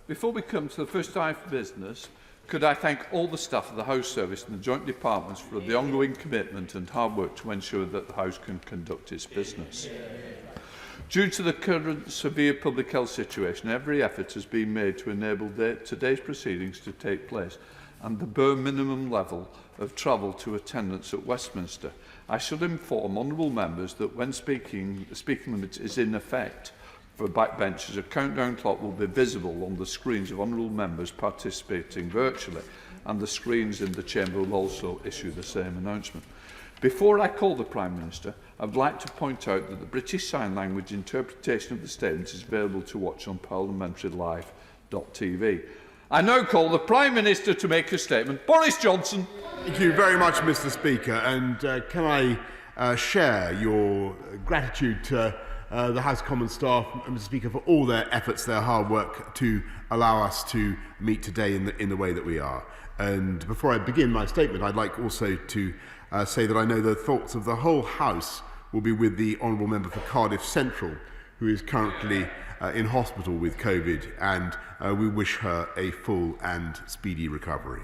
Before we come to the first item of business, could I thank all the staff of the House Service and the Joint Departments for the ongoing commitment and hard work to ensure that the House can conduct its business. Due to the current severe public health situation, every effort has been made to enable today's proceedings to take place and the bare minimum level of travel to attendance at Westminster. I should inform honourable members that when the speaking limit is in effect for backbenchers, a countdown clock will be visible on the screens of honourable members participating virtually, and the screens in the chamber will also issue the same announcement. Before I call the Prime Minister, I would like to point out that the British Sign Language interpretation of the statement is available to watch on parliamentarylive.tv. I now call the Prime Minister to make a statement. Boris Johnson. Thank you very much, Mr. Speaker. And can I share your gratitude to the House Commons staff, Mr. Speaker, for all their efforts, their hard work to allow us to meet today in the way that we are. And before I begin my statement, I'd like also to say that I know the thoughts of the whole House will be with the Honourable Member for Cardiff Central, who is currently in hospital with COVID, and we wish her a full and speedy recovery.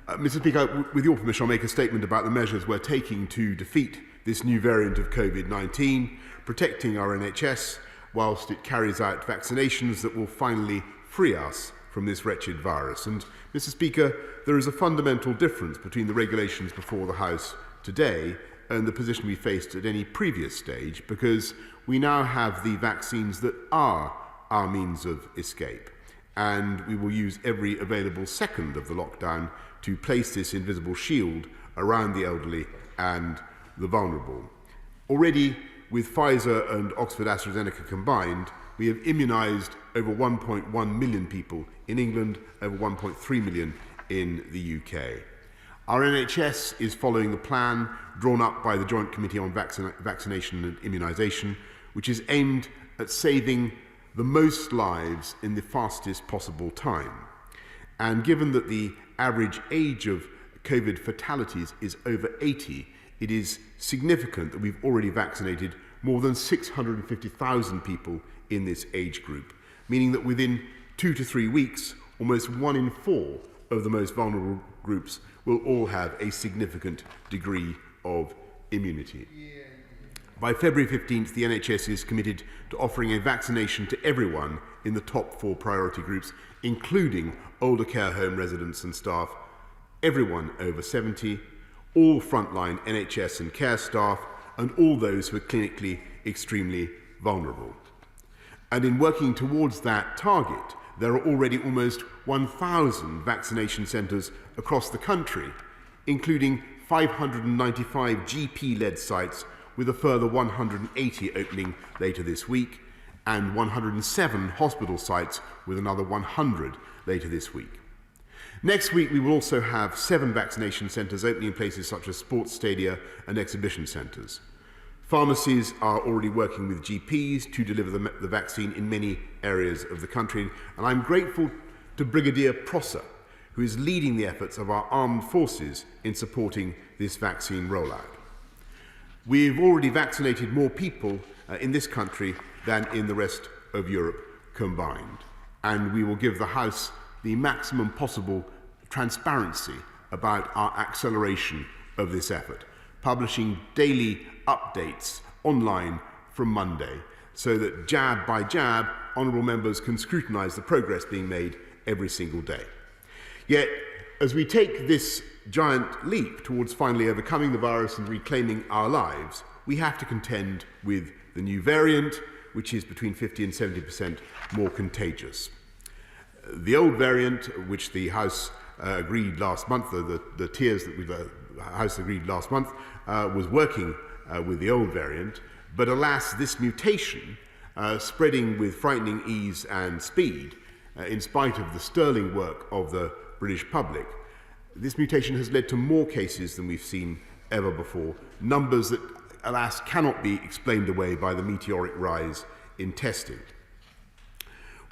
Mr. Speaker, with your permission, I'll make a statement about the measures we're taking to defeat this new variant of COVID-19, protecting our NHS whilst it carries out vaccinations that will finally free us from this wretched virus. And, Mr. Speaker, there is a fundamental difference between the regulations before the House today and the position we faced at any previous stage, because we now have the vaccines that are our means of escape, and we will use every available second of the lockdown to place this invisible shield around the elderly and the vulnerable. Already, with Pfizer and Oxford AstraZeneca combined, we have immunised over 1.1 million people in England, over 1.3 million in the UK. Our NHS is following the plan drawn up by the Joint Committee on Vaccination and Immunisation, which is aimed at saving the most lives in the fastest possible time. And given that the average age of COVID fatalities is over 80, it is significant that we've already vaccinated more than 650,000 people in this age group, meaning that within 2 to 3 weeks, almost 1 in 4 of the most vulnerable groups will all have a significant degree of immunity. By February 15th, the NHS is committed to offering a vaccination to everyone in the top 4 priority groups, including older care home residents and staff, everyone over 70, all frontline NHS and care staff, and all those who are clinically extremely vulnerable. And in working towards that target, there are already almost 1,000 vaccination centres across the country, including 595 GP-led sites, with a further 180 opening later this week, and 107 hospital sites with another 100 later this week. Next week, we will also have 7 vaccination centres opening in places such as sports stadia and exhibition centres. Pharmacies are already working with GPs to deliver the vaccine in many areas of the country, and I'm grateful to Brigadier Prosser, who is leading the efforts of our armed forces in supporting this vaccine rollout. We've already vaccinated more people in this country than in the rest of Europe combined, and we will give the House the maximum possible transparency about our acceleration of this effort, publishing daily updates online from Monday, so that jab by jab, honourable members can scrutinise the progress being made every single day. Yet, as we take this giant leap towards finally overcoming the virus and reclaiming our lives, we have to contend with the new variant, which is between 50 and 70% more contagious. The old variant, which the House agreed last month, the tiers that the House agreed last month, was working with the old variant, but alas, this mutation, spreading with frightening ease and speed, in spite of the sterling work of the British public, this mutation has led to more cases than we've seen ever before, numbers that, alas, cannot be explained away by the meteoric rise in testing.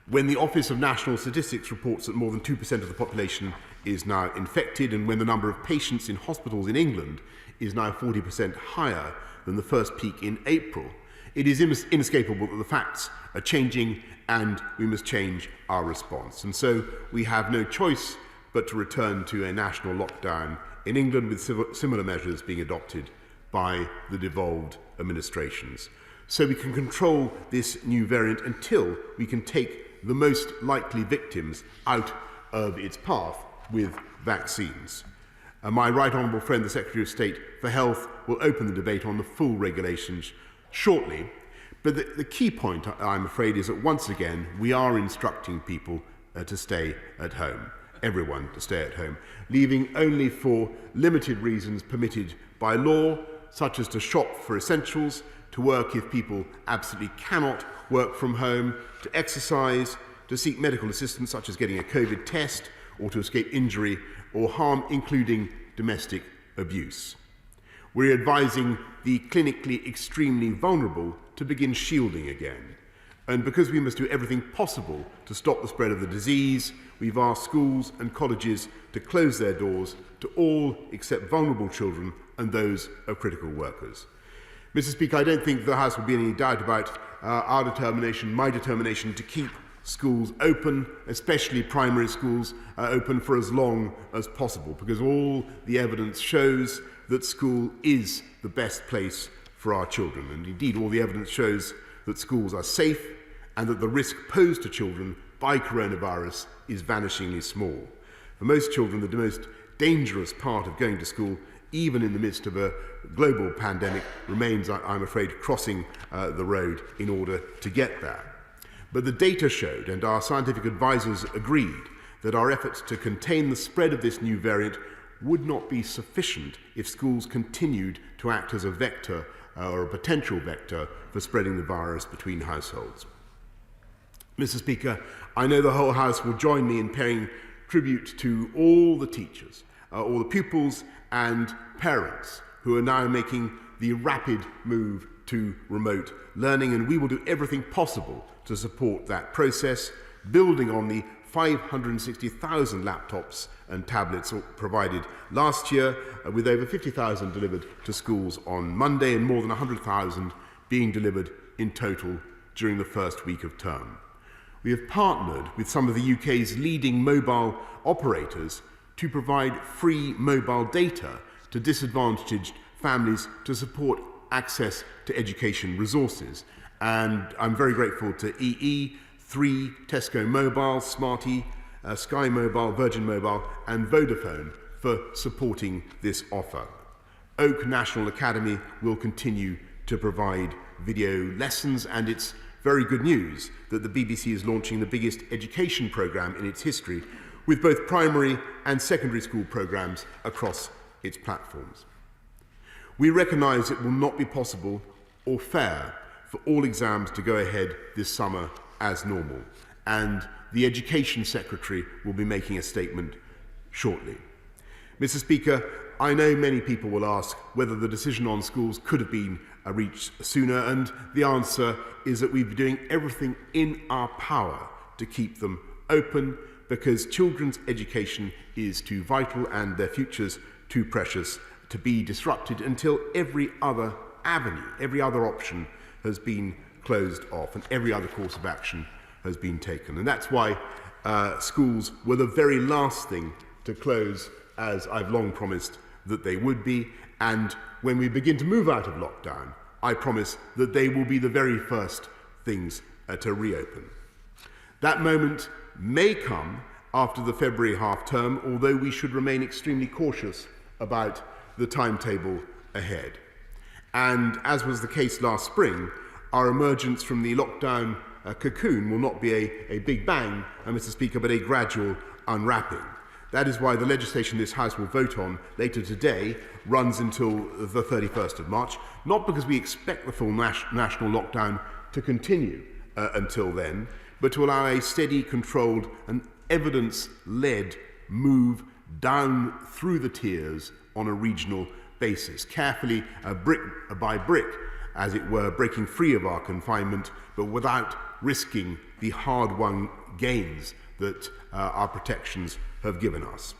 When the Office of National Statistics reports that more than 2% of the population is now infected, and when the number of patients in hospitals in England is now 40% higher than the first peak in April, It is inescapable that the facts are changing and we must change our response. And so we have no choice but to return to a national lockdown in England, with similar measures being adopted by the devolved administrations. So we can control this new variant until we can take the most likely victims out of its path with vaccines. My right honourable friend, the Secretary of State for Health, will open the debate on the full regulations shortly. But the key point, I'm afraid, is that once again we are instructing people to stay at home, everyone to stay at home, leaving only for limited reasons permitted by law, such as to shop for essentials, to work if people absolutely cannot work from home, to exercise, to seek medical assistance such as getting a COVID test, or to escape injury or harm, including domestic abuse. We're advising the clinically extremely vulnerable to begin shielding again. And because we must do everything possible to stop the spread of the disease, we've asked schools and colleges to close their doors to all except vulnerable children and those of critical workers. Mr. Speaker, I don't think the House will be any doubt about our determination, my determination, to keep schools open, especially primary schools, open for as long as possible, because all the evidence shows that school is the best place for our children. And indeed, all the evidence shows that schools are safe and that the risk posed to children by coronavirus is vanishingly small. For most children, the most dangerous part of going to school, even in the midst of a global pandemic, remains, I'm afraid, crossing the road in order to get there. But the data showed, and our scientific advisors agreed, that our efforts to contain the spread of this new variant would not be sufficient if schools continued to act as a vector or a potential vector for spreading the virus between households. Mr. Speaker, I know the whole House will join me in paying tribute to all the teachers, all the pupils and parents who are now making the rapid move to remote learning, and we will do everything possible to support that process, building on the 560,000 laptops and tablets provided last year, with over 50,000 delivered to schools on Monday and more than 100,000 being delivered in total during the first week of term. We have partnered with some of the UK's leading mobile operators to provide free mobile data to disadvantaged families to support access to education resources. And I'm very grateful to EE, 3, Tesco Mobile, Smarty, Sky Mobile, Virgin Mobile and Vodafone for supporting this offer. Oak National Academy will continue to provide video lessons, and it's very good news that the BBC is launching the biggest education programme in its history, with both primary and secondary school programmes across its platforms. We recognise it will not be possible or fair for all exams to go ahead this summer as normal, and the Education Secretary will be making a statement shortly. Mr. Speaker, I know many people will ask whether the decision on schools could have been reached sooner, and the answer is that we've been doing everything in our power to keep them open, because children's education is too vital and their futures too precious to be disrupted until every other avenue, every other option has been closed off and every other course of action has been taken. And that's why schools were the very last thing to close, as I've long promised that they would be. And when we begin to move out of lockdown, I promise that they will be the very first things to reopen. That moment may come after the February half term, although we should remain extremely cautious about the timetable ahead. And as was the case last spring, our emergence from the lockdown cocoon will not be a big bang, Mr. Speaker, but a gradual unwrapping. That is why the legislation this House will vote on later today runs until the 31st of March, not because we expect the full national lockdown to continue until then, but to allow a steady, controlled and evidence-led move down through the tiers on a regional basis, carefully, brick by brick, as it were, breaking free of our confinement, but without risking the hard-won gains that our protections have given us.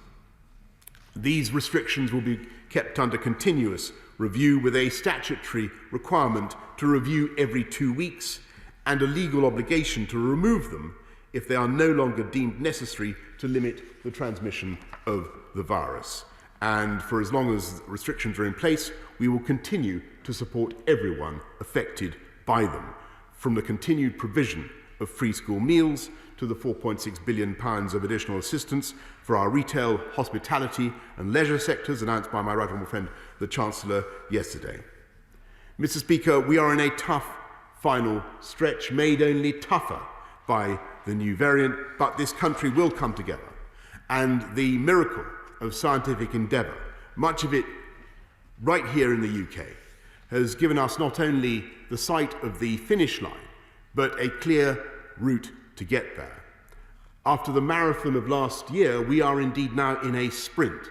These restrictions will be kept under continuous review with a statutory requirement to review every 2 weeks and a legal obligation to remove them if they are no longer deemed necessary to limit the transmission of the virus. And for as long as restrictions are in place, we will continue to support everyone affected by them, from the continued provision of free school meals to the £4.6 billion of additional assistance for our retail, hospitality and leisure sectors announced by my right honourable friend, the Chancellor, yesterday. Mr. Speaker, we are in a tough final stretch, made only tougher by the new variant, but this country will come together. And the miracle of scientific endeavour, much of it right here in the UK, has given us not only the sight of the finish line, but a clear route to get there. After the marathon of last year, we are indeed now in a sprint,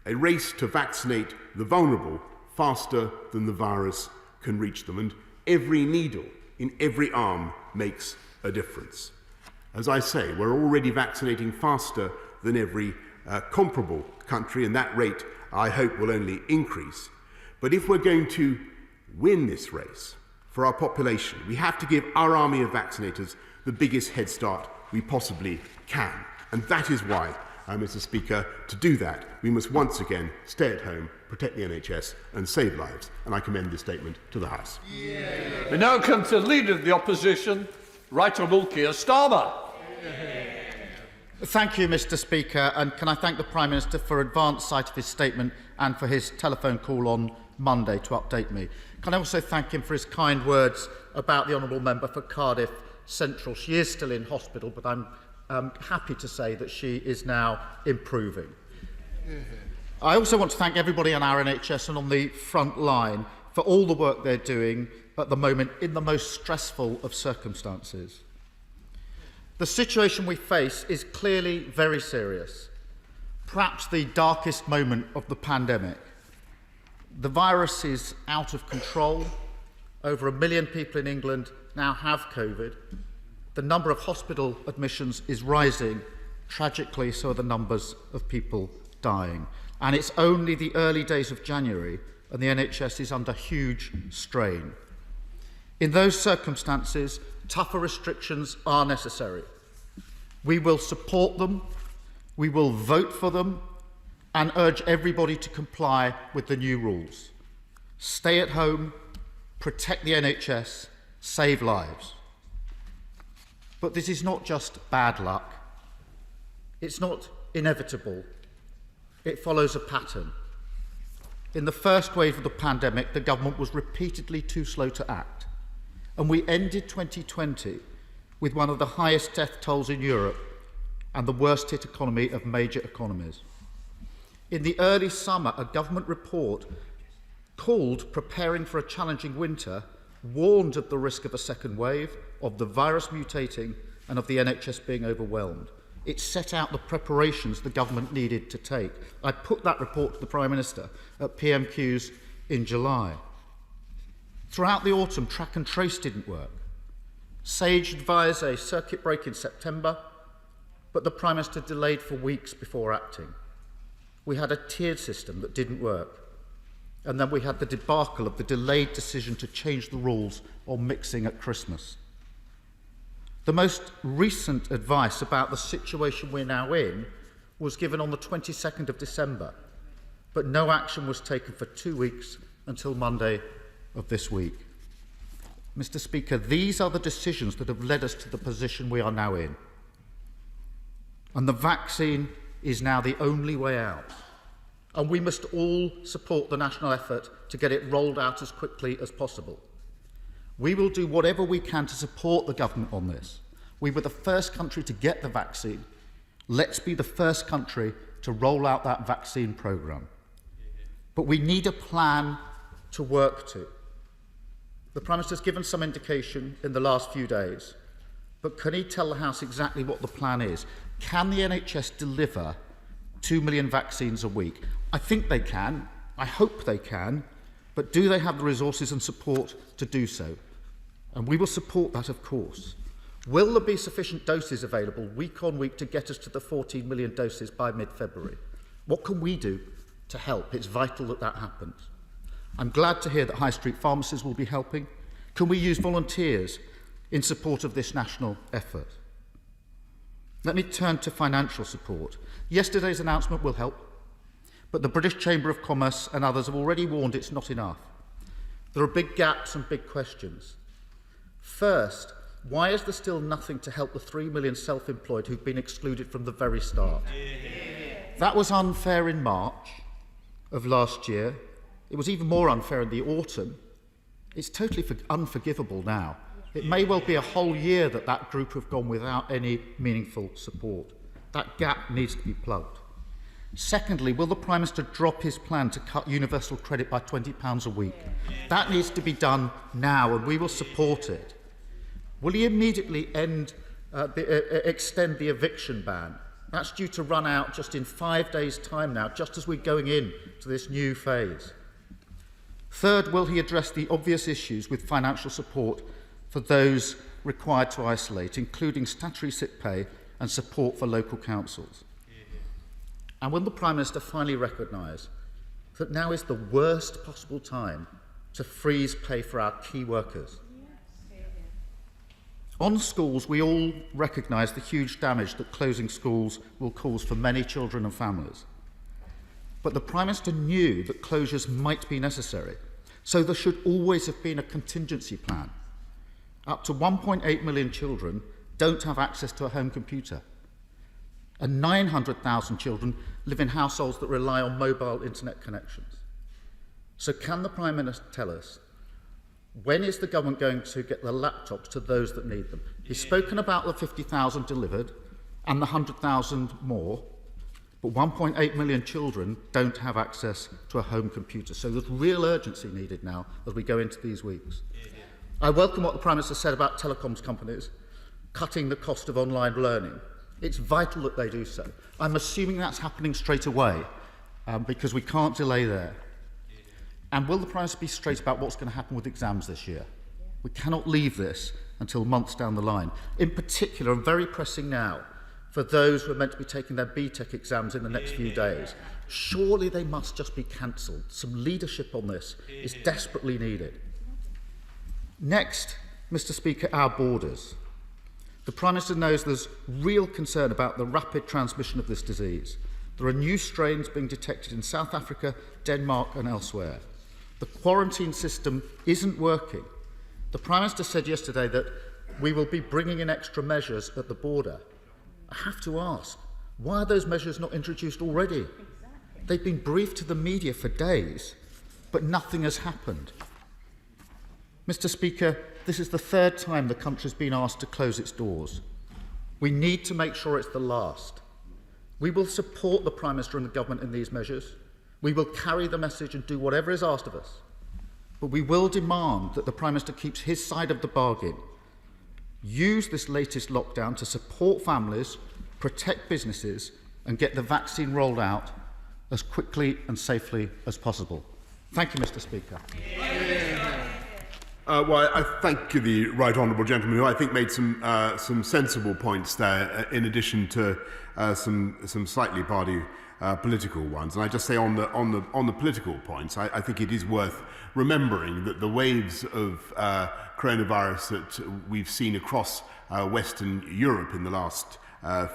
a race to vaccinate the vulnerable faster than the virus can reach them. And every needle in every arm makes a difference. As I say, we're already vaccinating faster than every comparable country, and that rate, I hope, will only increase. But if we're going to win this race for our population, we have to give our army of vaccinators the biggest head start we possibly can. And that is why, Mr. Speaker, to do that, we must once again stay at home, protect the NHS and save lives. And I commend this statement to the House. We now come to the Leader of the Opposition, Right Honourable Keir Starmer. Thank you, Mr. Speaker, and can I thank the Prime Minister for advance sight of his statement and for his telephone call on Monday to update me. Can I also thank him for his kind words about the Honourable Member for Cardiff Central. She is still in hospital, but I'm happy to say that she is now improving. I also want to thank everybody on our NHS and on the front line for all the work they're doing at the moment in the most stressful of circumstances. The situation we face is clearly very serious, perhaps the darkest moment of the pandemic. The virus is out of control. Over 1 million people in England now have COVID. The number of hospital admissions is rising. Tragically, so are the numbers of people dying. And it's only the early days of January, and the NHS is under huge strain. In those circumstances, tougher restrictions are necessary. We will support them, we will vote for them, and urge everybody to comply with the new rules. Stay at home, protect the NHS, save lives. But this is not just bad luck. It's not inevitable. It follows a pattern. In the first wave of the pandemic, the government was repeatedly too slow to act. And we ended 2020 with one of the highest death tolls in Europe and the worst hit economy of major economies. In the early summer, a government report called Preparing for a Challenging Winter warned of the risk of a second wave, of the virus mutating, and of the NHS being overwhelmed. It set out the preparations the government needed to take. I put that report to the Prime Minister at PMQs in July. Throughout the autumn, track and trace didn't work. SAGE advised a circuit break in September, but the Prime Minister delayed for weeks before acting. We had a tiered system that didn't work. And then we had the debacle of the delayed decision to change the rules on mixing at Christmas. The most recent advice about the situation we're now in was given on the 22nd of December, but no action was taken for 2 weeks until Monday of this week. Mr. Speaker, these are the decisions that have led us to the position we are now in. And the vaccine is now the only way out. And we must all support the national effort to get it rolled out as quickly as possible. We will do whatever we can to support the government on this. We were the first country to get the vaccine. Let's be the first country to roll out that vaccine programme. But we need a plan to work to. The Prime Minister has given some indication in the last few days, but can he tell the House exactly what the plan is? Can the NHS deliver 2 million vaccines a week? I think they can. I hope they can. But do they have the resources and support to do so? And we will support that, of course. Will there be sufficient doses available week on week to get us to the 14 million doses by mid-February? What can we do to help? It's vital that that happens. I'm glad to hear that high street pharmacies will be helping. Can we use volunteers in support of this national effort? Let me turn to financial support. Yesterday's announcement will help, but the British Chamber of Commerce and others have already warned it's not enough. There are big gaps and big questions. First, why is there still nothing to help the 3 million self-employed who've been excluded from the very start? That was unfair in March of last year. It was even more unfair in the autumn. It's totally unforgivable now. It may well be a whole year that that group have gone without any meaningful support. That gap needs to be plugged. Secondly, will the Prime Minister drop his plan to cut universal credit by £20 a week? That needs to be done now, and we will support it. Will he immediately extend the eviction ban? That's due to run out just in 5 days' time now, just as we're going into this new phase. Third, will he address the obvious issues with financial support for those required to isolate, including statutory sick pay and support for local councils? And will the Prime Minister finally recognise that now is the worst possible time to freeze pay for our key workers? On schools, we all recognise the huge damage that closing schools will cause for many children and families. But the Prime Minister knew that closures might be necessary, so there should always have been a contingency plan. Up to 1.8 million children don't have access to a home computer, and 900,000 children live in households that rely on mobile internet connections. So can the Prime Minister tell us, when is the government going to get the laptops to those that need them? He's spoken about the 50,000 delivered and the 100,000 more, but 1.8 million children don't have access to a home computer. So there's real urgency needed now as we go into these weeks. I welcome what the Prime Minister said about telecoms companies cutting the cost of online learning. It's vital that they do so. I'm assuming that's happening straight away because we can't delay there. And will the Prime Minister be straight about what's going to happen with exams this year? We cannot leave this until months down the line. In particular, and very pressing now, for those who are meant to be taking their BTEC exams in the next few days. Surely they must just be cancelled. Some leadership on this is desperately needed. Next, Mr. Speaker, our borders. The Prime Minister knows there's real concern about the rapid transmission of this disease. There are new strains being detected in South Africa, Denmark and elsewhere. The quarantine system isn't working. The Prime Minister said yesterday that we will be bringing in extra measures at the border. I have to ask, why are those measures not introduced already? They've been briefed to the media for days, but nothing has happened. Mr. Speaker, this is the third time the country's been asked to close its doors. We need to make sure it's the last. We will support the Prime Minister and the government in these measures. We will carry the message and do whatever is asked of us. But we will demand that the Prime Minister keeps his side of the bargain. Use this latest lockdown to support families, protect businesses and get the vaccine rolled out as quickly and safely as possible. Thank you, Mr. Speaker. Well, I thank the right honourable gentleman, who I think made some sensible points there, in addition to some slightly party political ones. And I just say on the political points, I think it is worth remembering that the waves of coronavirus that we've seen across Western Europe in the last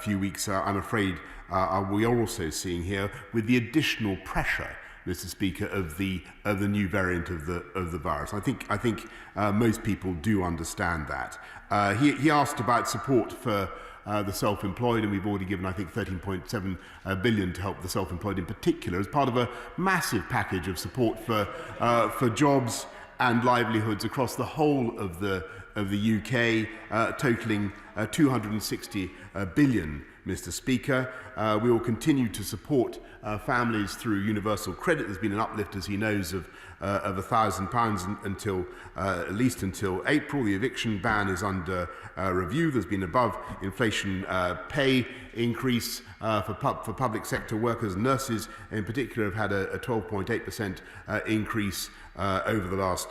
few weeks, I'm afraid, we are also seeing here, with the additional pressure, Mr. Speaker, of the new variant of the virus. I think most people do understand that. He asked about support for the self-employed, and we've already given, I think, 13.7 billion to help the self-employed in particular, as part of a massive package of support for jobs and livelihoods across the whole of the UK, totalling 260 billion. Mr. Speaker, we will continue to support families through universal credit. There's been an uplift, as he knows, of £1,000 until at least until April. The eviction ban is under review. There's been above inflation pay increase for public sector workers. Nurses in particular have had a 12.8% increase over the last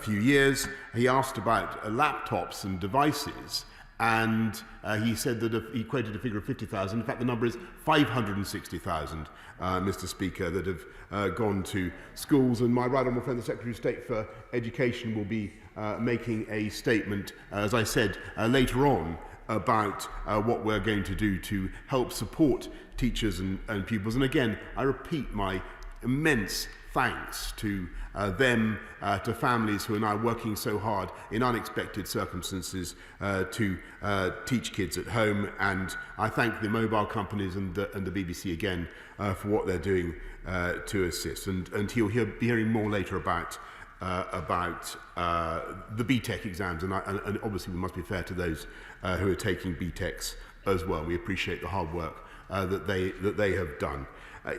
few years. He asked about laptops and devices. And he said that he quoted a figure of 50,000. In fact, the number is 560,000, Mr. Speaker, that have gone to schools. And my right honourable friend, the Secretary of State for Education, will be making a statement, as I said, later on about what we're going to do to help support teachers and pupils. And again, I repeat my immense thanks to them, to families who are now working so hard in unexpected circumstances to teach kids at home. And I thank the mobile companies and the BBC again for what they're doing to assist. And he'll be hearing more later about the BTEC exams. And obviously we must be fair to those who are taking BTECs as well. We appreciate the hard work that they have done.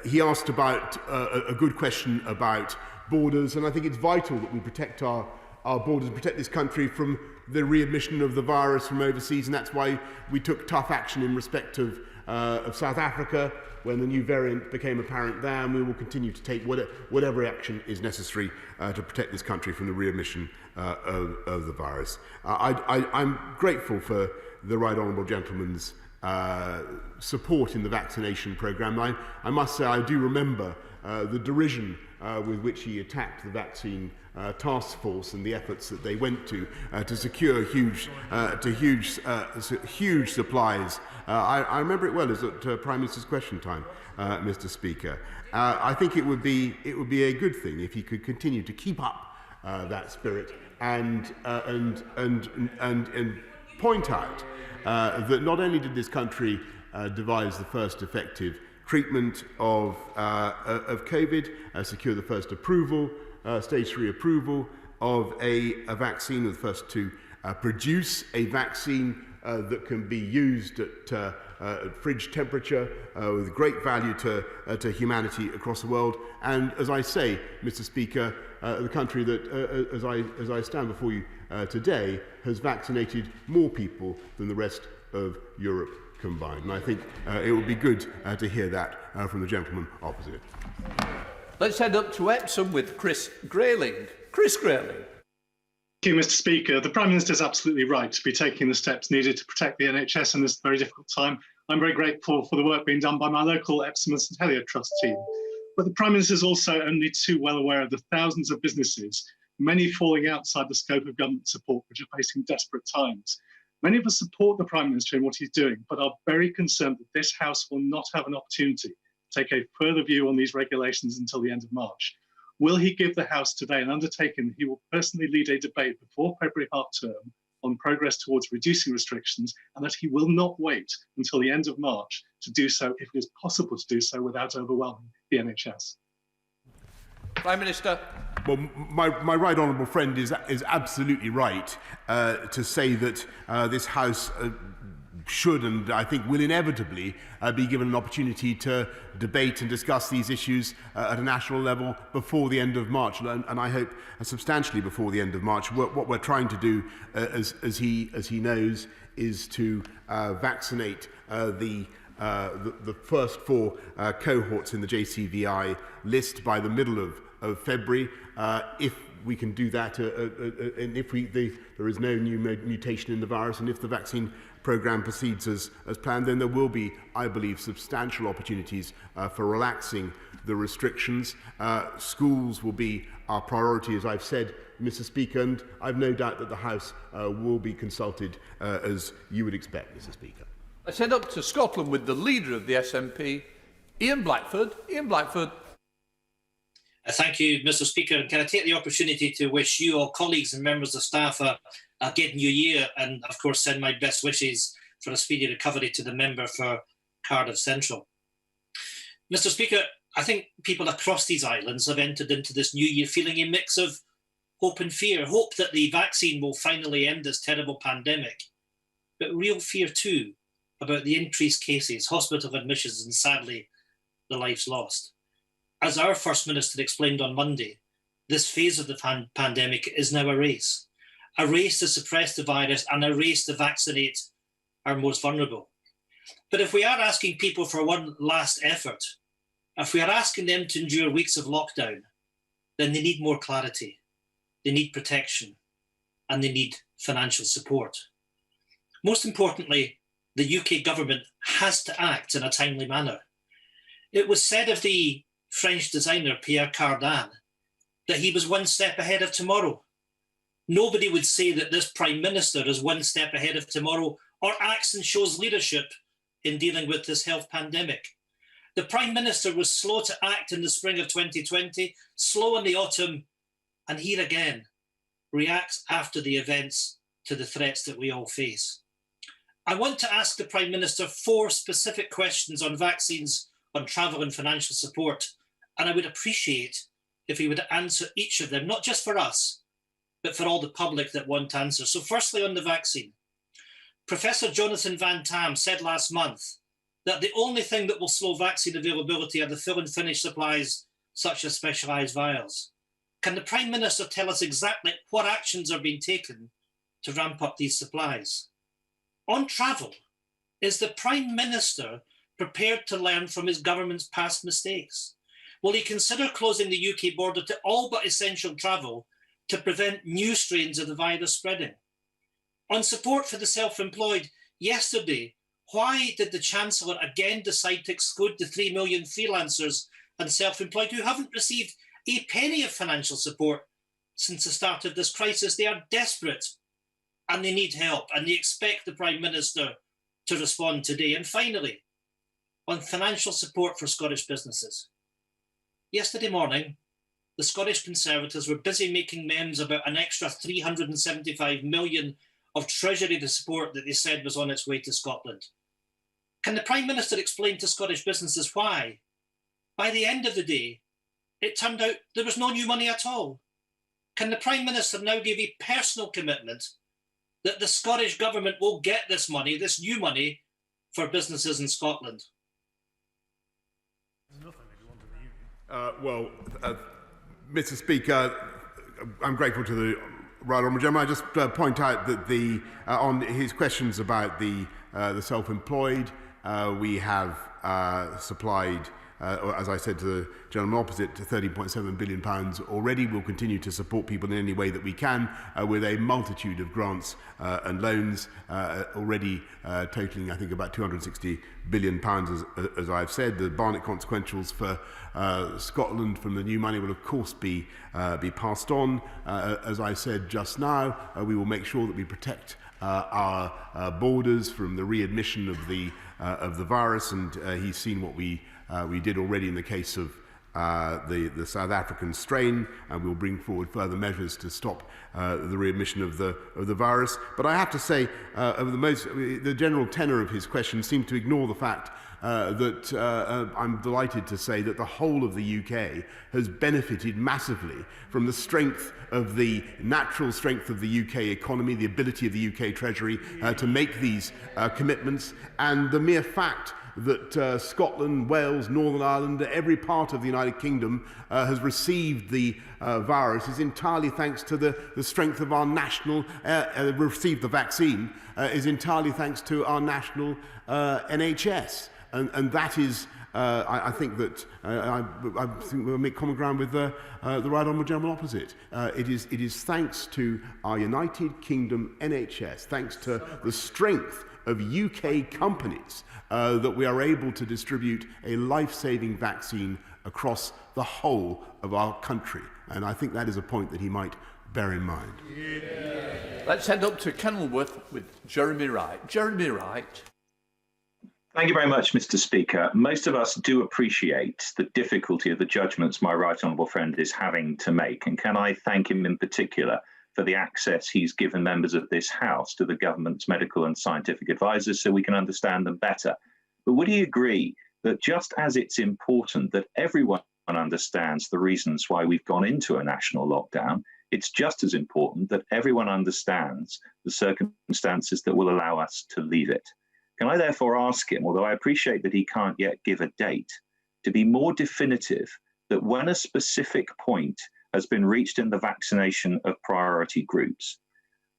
He asked about a good question about borders, and I think it's vital that we protect our borders, protect this country from the readmission of the virus from overseas, and that's why we took tough action in respect of South Africa when the new variant became apparent there, and we will continue to take whatever action is necessary to protect this country from the readmission of the virus. I'm grateful for the Right Honourable Gentleman's support in the vaccination programme. I must say I do remember the derision with which he attacked the vaccine task force and the efforts that they went to secure huge supplies. I remember it well as at Prime Minister's question time, Mr. Speaker. I think it would be a good thing if he could continue to keep up that spirit and point out that not only did this country devise the first effective treatment of COVID, secure the first approval, stage 3 approval of a vaccine, the first to produce a vaccine that can be used at fridge temperature with great value to humanity across the world. And as I say, Mr. Speaker, the country that, as I stand before you today, has vaccinated more people than the rest of Europe combined. And I think it would be good to hear that from the gentleman opposite. Let's head up to Epsom with Chris Grayling. Chris Grayling. Thank you, Mr. Speaker. The Prime Minister is absolutely right to be taking the steps needed to protect the NHS in this very difficult time. I'm very grateful for the work being done by my local Epsom and St Helier Trust team. But the Prime Minister is also only too well aware of the thousands of businesses, many falling outside the scope of government support, which are facing desperate times. Many of us support the Prime Minister in what he's doing, but are very concerned that this House will not have an opportunity to take a further view on these regulations until the end of March. Will he give the House today an undertaking that he will personally lead a debate before February half-term on progress towards reducing restrictions, and that he will not wait until the end of March to do so, if it is possible to do so, without overwhelming the NHS? Prime Minister. Well, my right honourable friend is absolutely right to say that this House should, and I think will inevitably, be given an opportunity to debate and discuss these issues at a national level before the end of March, and I hope substantially before the end of March. What we're trying to do, as he knows, is to vaccinate the first 4 cohorts in the JCVI list by the middle of February. If we can do that, and if there is no new mutation in the virus, and if the vaccine programme proceeds as planned, then there will be, I believe, substantial opportunities for relaxing the restrictions. Schools will be our priority, as I've said, Mr. Speaker, and I've no doubt that the House will be consulted as you would expect, Mr. Speaker. Let's head up to Scotland with the leader of the SNP, Ian Blackford. Ian Blackford. Thank you, Mr. Speaker. And can I take the opportunity to wish you, all colleagues and members of staff, a good new year, and of course send my best wishes for a speedy recovery to the member for Cardiff Central. Mr. Speaker, I think people across these islands have entered into this new year feeling a mix of hope and fear. Hope that the vaccine will finally end this terrible pandemic, but real fear too about the increased cases, hospital admissions, and sadly, the lives lost. As our First Minister explained on Monday, this phase of the pandemic is now a race to suppress the virus and a race to vaccinate our most vulnerable. But if we are asking people for one last effort, if we are asking them to endure weeks of lockdown, then they need more clarity, they need protection, and they need financial support. Most importantly, the UK government has to act in a timely manner. It was said of the French designer Pierre Cardin that he was one step ahead of tomorrow. Nobody would say that this Prime Minister is one step ahead of tomorrow or acts and shows leadership in dealing with this health pandemic. The Prime Minister was slow to act in the spring of 2020, slow in the autumn, and here again reacts after the events to the threats that we all face. I want to ask the Prime Minister 4 specific questions on vaccines, on travel and financial support, and I would appreciate if he would answer each of them, not just for us, but for all the public that want answers. So firstly, on the vaccine, Professor Jonathan Van Tam said last month that the only thing that will slow vaccine availability are the fill and finish supplies, such as specialised vials. Can the Prime Minister tell us exactly what actions are being taken to ramp up these supplies? On travel, is the Prime Minister prepared to learn from his government's past mistakes? Will he consider closing the UK border to all but essential travel to prevent new strains of the virus spreading? On support for the self-employed, yesterday, why did the Chancellor again decide to exclude the 3 million freelancers and self-employed who haven't received a penny of financial support since the start of this crisis? They are desperate and they need help, and they expect the Prime Minister to respond today. And finally, on financial support for Scottish businesses. Yesterday morning, the Scottish Conservatives were busy making memes about an extra 375 million of Treasury support that they said was on its way to Scotland. Can the Prime Minister explain to Scottish businesses why, by the end of the day, it turned out there was no new money at all? Can the Prime Minister now give a personal commitment that the Scottish Government will get this money, this new money, for businesses in Scotland? Mr. Speaker, I'm grateful to the Right Honourable Gentleman. I just point out that on his questions about the self-employed, we have supplied, as I said to the gentleman opposite, £30.7 billion already. We'll continue to support people in any way that we can with a multitude of grants and loans already totaling, I think, about £260 billion, as I've said. The Barnett consequentials for Scotland from the new money will, of course, be passed on. As I said just now, we will make sure that we protect our borders from the readmission of the virus, and he's seen what we did already in the case of the South African strain, and we'll bring forward further measures to stop the readmission of the virus. But I have to say, the general tenor of his question seemed to ignore the fact that I'm delighted to say that the whole of the UK has benefited massively from the strength of the natural strength of the UK economy, the ability of the UK Treasury to make these commitments, and the mere fact that Scotland, Wales, Northern Ireland, every part of the United Kingdom has received the virus is entirely thanks to the strength of our national, received the vaccine, is entirely thanks to our national NHS. And that is, I think that I think we'll make common ground with the Right Honourable Gentleman opposite. It is thanks to our United Kingdom NHS, thanks to the strength of UK companies, that we are able to distribute a life-saving vaccine across the whole of our country. And I think that is a point that he might bear in mind. Let's head up to Kenilworth with Jeremy Wright. Jeremy Wright. Thank you very much, Mr. Speaker. Most of us do appreciate the difficulty of the judgments my right honourable friend is having to make. And can I thank him in particular for the access he's given members of this House to the government's medical and scientific advisors so we can understand them better. But would he agree that just as it's important that everyone understands the reasons why we've gone into a national lockdown, it's just as important that everyone understands the circumstances that will allow us to leave it? Can I therefore ask him, although I appreciate that he can't yet give a date, to be more definitive that when a specific point has been reached in the vaccination of priority groups,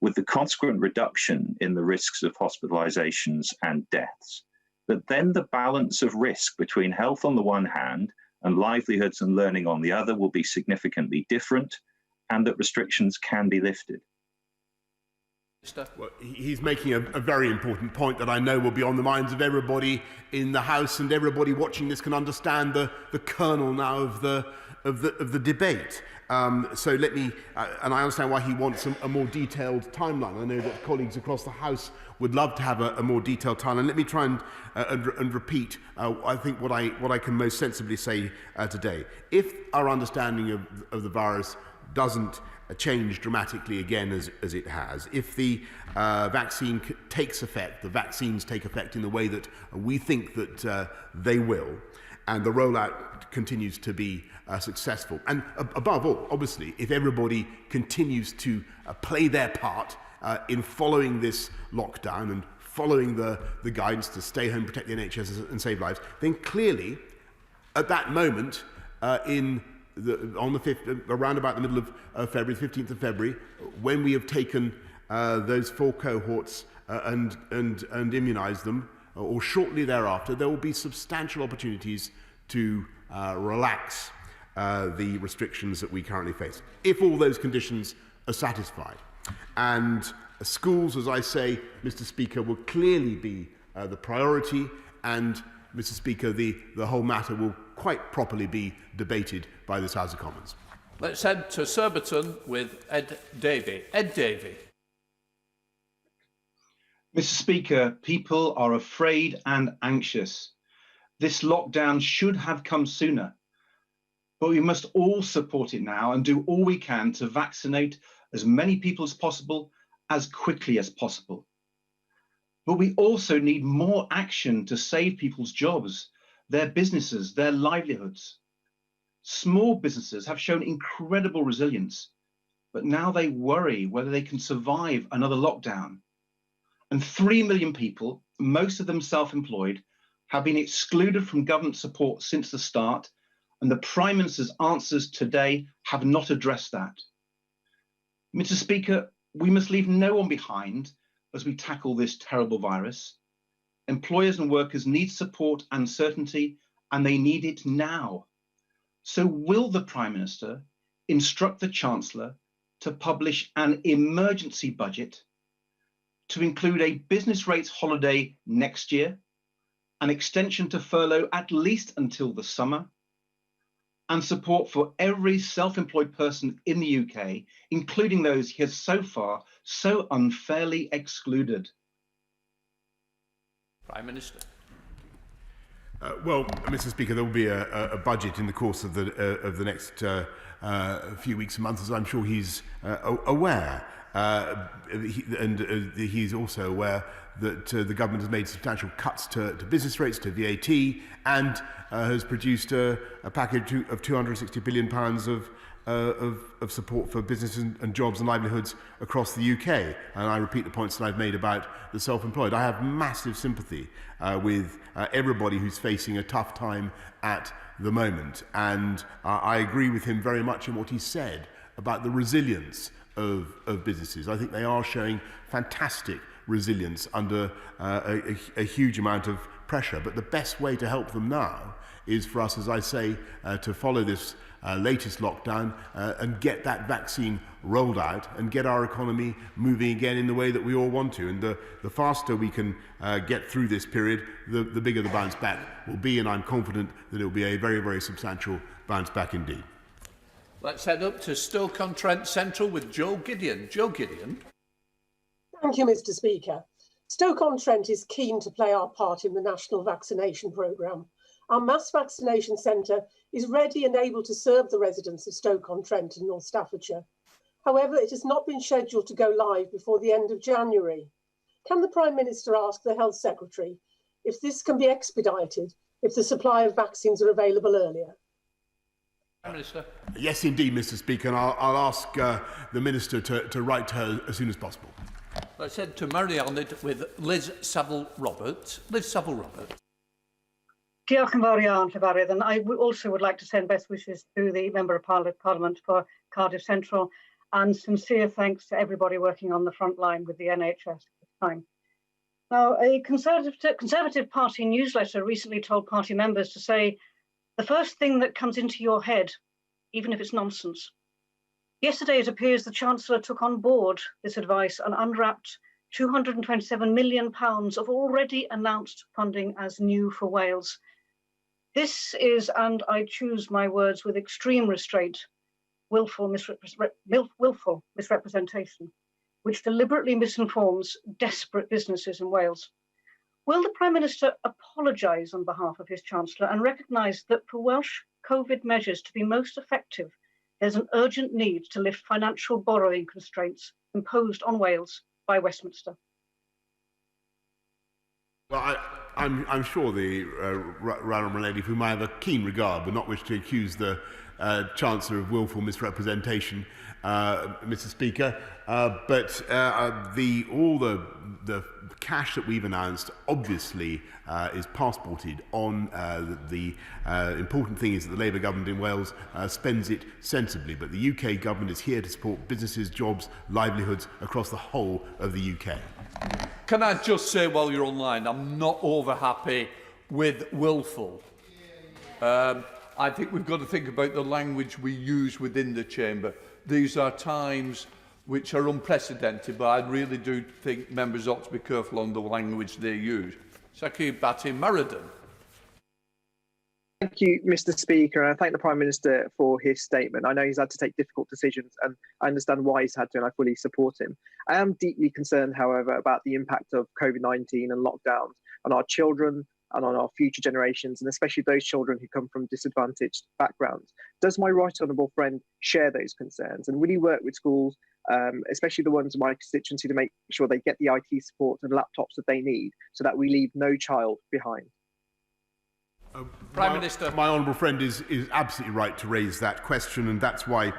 with the consequent reduction in the risks of hospitalizations and deaths, that then the balance of risk between health on the one hand and livelihoods and learning on the other will be significantly different, and that restrictions can be lifted? Well, he's making a very important point that I know will be on the minds of everybody in the House, and everybody watching this can understand the kernel now of the debate. So let me, and I understand why he wants a more detailed timeline. I know that colleagues across the House would love to have a more detailed timeline. Let me try and repeat, I think, what I can most sensibly say today. If our understanding of the virus doesn't change dramatically again as it has, if the vaccine takes effect, the vaccines take effect in the way that we think that they will, and the rollout continues to be successful, and above all, obviously, if everybody continues to play their part in following this lockdown and following the guidance to stay home, protect the NHS and save lives, then clearly at that moment on the 5th, around about the middle of February, 15th of February, when we have taken those 4 cohorts and immunised them, or shortly thereafter, there will be substantial opportunities to relax the restrictions that we currently face, if all those conditions are satisfied. And schools, as I say, Mr. Speaker, will clearly be the priority, and Mr. Speaker, the whole matter will quite properly be debated by this House of Commons. Let's head to Surbiton with Ed Davey. Ed Davey. Mr. Speaker, people are afraid and anxious. This lockdown should have come sooner, but we must all support it now and do all we can to vaccinate as many people as possible, as quickly as possible. But we also need more action to save people's jobs, their businesses, their livelihoods. Small businesses have shown incredible resilience, but now they worry whether they can survive another lockdown. And 3 million people, most of them self-employed, have been excluded from government support since the start, and the Prime Minister's answers today have not addressed that. Mr. Speaker, we must leave no one behind as we tackle this terrible virus. Employers and workers need support and certainty, and they need it now. So will the Prime Minister instruct the Chancellor to publish an emergency budget to include a business rates holiday next year, an extension to furlough at least until the summer, and support for every self-employed person in the UK, including those he has so far so unfairly excluded? Prime Minister. Well, Mr. Speaker, there will be a budget in the course of the next few weeks and months, as I'm sure he's aware. He's also aware that the government has made substantial cuts to business rates, to VAT, and has produced a package of £260 billion of support for businesses and jobs and livelihoods across the UK. And I repeat the points that I've made about the self-employed. I have massive sympathy with everybody who's facing a tough time at the moment. And I agree with him very much in what he said about the resilience of businesses. I think they are showing fantastic resilience under a huge amount of pressure. But the best way to help them now is for us, as I say, to follow this latest lockdown and get that vaccine rolled out and get our economy moving again in the way that we all want to. And the faster we can get through this period, the bigger the bounce back will be, and I'm confident that it will be a very, very substantial bounce back indeed. Let's head up to Stoke-on-Trent Central with Joe Gideon. Joe Gideon. Thank you, Mr. Speaker. Stoke-on-Trent is keen to play our part in the national vaccination programme. Our mass vaccination centre is ready and able to serve the residents of Stoke-on-Trent and North Staffordshire. However, it has not been scheduled to go live before the end of January. Can the Prime Minister ask the Health Secretary if this can be expedited if the supply of vaccines are available earlier? Minister. Yes, indeed, Mr. Speaker, and I'll ask the Minister to write to her as soon as possible. Let's head to Marianne with Liz Saville-Roberts. Liz Saville-Roberts. Diolch yn fawr iawn, Llefarydd, and I also would like to send best wishes to the Member of Parliament for Cardiff Central, and sincere thanks to everybody working on the front line with the NHS at this time. Now, a Conservative Party newsletter recently told party members to say, the first thing that comes into your head, even if it's nonsense. Yesterday, it appears the Chancellor took on board this advice and unwrapped £227 million of already announced funding as new for Wales. This is, and I choose my words with extreme restraint, willful misrepresentation, which deliberately misinforms desperate businesses in Wales. Will the Prime Minister apologise on behalf of his Chancellor and recognise that for Welsh COVID measures to be most effective, there's an urgent need to lift financial borrowing constraints imposed on Wales by Westminster? Well, I'm sure the right honourable lady, for whom I have a keen regard, would not wish to accuse the Chancellor of willful misrepresentation, Mr. Speaker. But all the cash that we've announced obviously is passported on the important thing is that the Labour government in Wales spends it sensibly. But the UK government is here to support businesses, jobs, livelihoods across the whole of the UK. Can I just say while you're online, I'm not over happy with willful. I think we've got to think about the language we use within the chamber. These are times which are unprecedented, but I really do think members ought to be careful on the language they use. Secretary Batty Meriden. Thank you, Mr. Speaker, and I thank the Prime Minister for his statement. I know he's had to take difficult decisions, and I understand why he's had to, and I fully support him. I am deeply concerned, however, about the impact of COVID-19 and lockdowns on our children and on our future generations, and especially those children who come from disadvantaged backgrounds. Does my right honourable friend share those concerns? And will he work with schools, especially the ones in my constituency, to make sure they get the IT support and laptops that they need so that we leave no child behind? Prime Minister. My honourable friend is absolutely right to raise that question, and that's why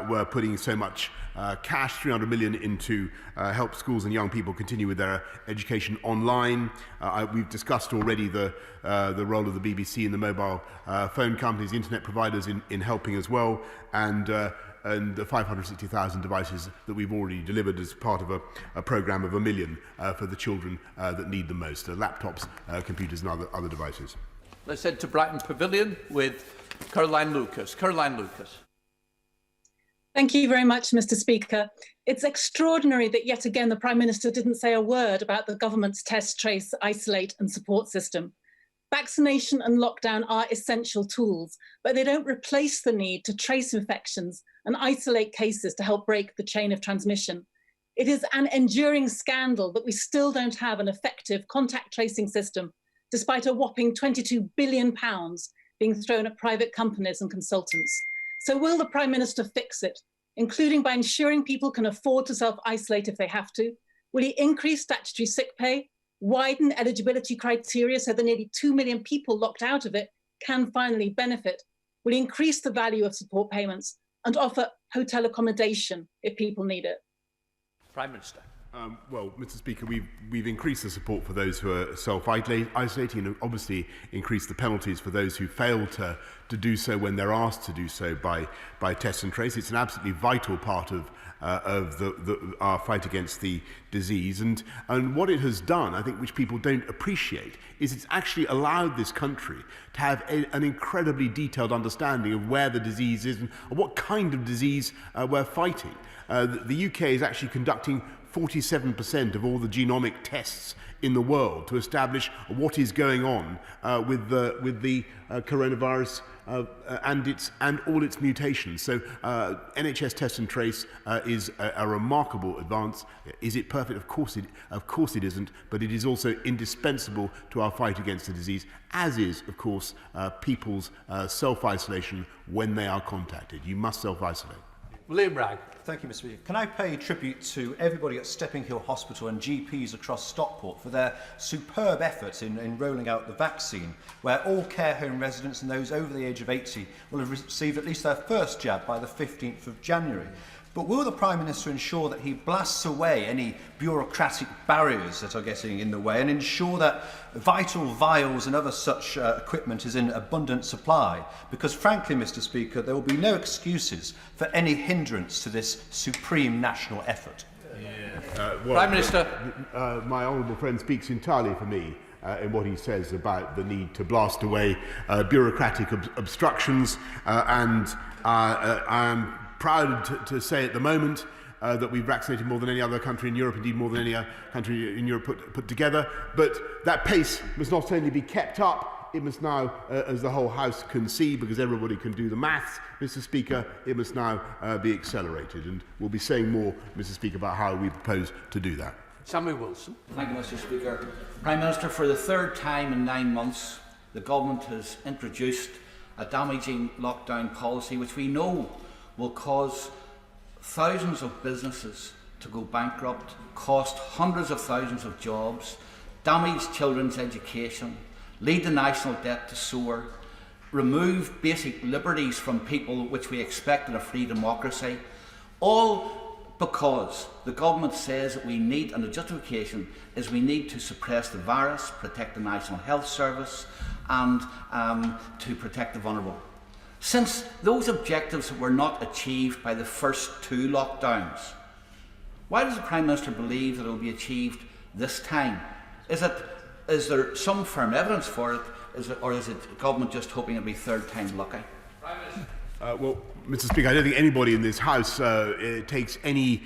we're putting so much cash, 300 million, into help schools and young people continue with their education online. We've discussed already the role of the BBC and the mobile phone companies, internet providers in helping as well, and the 560,000 devices that we've already delivered as part of a programme of 1 million for the children that need them most, laptops, computers and other devices. Let's head to Brighton Pavilion with Caroline Lucas. Caroline Lucas. Thank you very much, Mr. Speaker. It's extraordinary that yet again the Prime Minister didn't say a word about the government's test, trace, isolate and support system. Vaccination and lockdown are essential tools, but they don't replace the need to trace infections and isolate cases to help break the chain of transmission. It is an enduring scandal that we still don't have an effective contact tracing system, despite a whopping £22 billion being thrown at private companies and consultants. So will the Prime Minister fix it, including by ensuring people can afford to self-isolate if they have to? Will he increase statutory sick pay, widen eligibility criteria so the nearly 2 million people locked out of it can finally benefit? Will he increase the value of support payments and offer hotel accommodation if people need it? Prime Minister. Well, Mr. Speaker, we've increased the support for those who are self-isolating and obviously increased the penalties for those who fail to do so when they're asked to do so by test and trace. It's an absolutely vital part of our fight against the disease. And what it has done, I think, which people don't appreciate, is it's actually allowed this country to have an incredibly detailed understanding of where the disease is and what kind of disease we're fighting. The UK is actually conducting 47% of all the genomic tests in the world to establish what is going on with the coronavirus and all its mutations. So NHS Test and Trace is a remarkable advance. Is it perfect? Of course it isn't, but it is also indispensable to our fight against the disease, as is, of course, people's self-isolation when they are contacted. You must self-isolate. William Bragg. Thank you, Mr. Speaker. Can I pay tribute to everybody at Stepping Hill Hospital and GPs across Stockport for their superb efforts in rolling out the vaccine, where all care home residents and those over the age of 80 will have received at least their first jab by the 15th of January. But will the Prime Minister ensure that he blasts away any bureaucratic barriers that are getting in the way and ensure that vital vials and other such equipment is in abundant supply? Because frankly, Mr. Speaker, there will be no excuses for any hindrance to this supreme national effort. Prime Minister. My honourable friend speaks entirely for me in what he says about the need to blast away bureaucratic obstructions, and I am proud to say at the moment that we've vaccinated more than any other country in Europe, indeed more than any other country in Europe put together. But that pace must not only be kept up, it must now, as the whole House can see, because everybody can do the maths, Mr. Speaker, it must now be accelerated. And we'll be saying more, Mr. Speaker, about how we propose to do that. Samuel Wilson. Thank you, Mr. Speaker. Prime Minister, for the third time in 9 months, the government has introduced a damaging lockdown policy which we know will cause thousands of businesses to go bankrupt, cost hundreds of thousands of jobs, damage children's education, lead the national debt to soar, remove basic liberties from people which we expect in a free democracy, all because the government says that we need, and the justification is we need to suppress the virus, protect the National Health Service, and to protect the vulnerable. Since those objectives were not achieved by the first 2 lockdowns, why does the Prime Minister believe that it will be achieved this time? Is there some firm evidence for it, or is it government just hoping it'll be third time lucky? Well, Mr. Speaker, I don't think anybody in this House takes any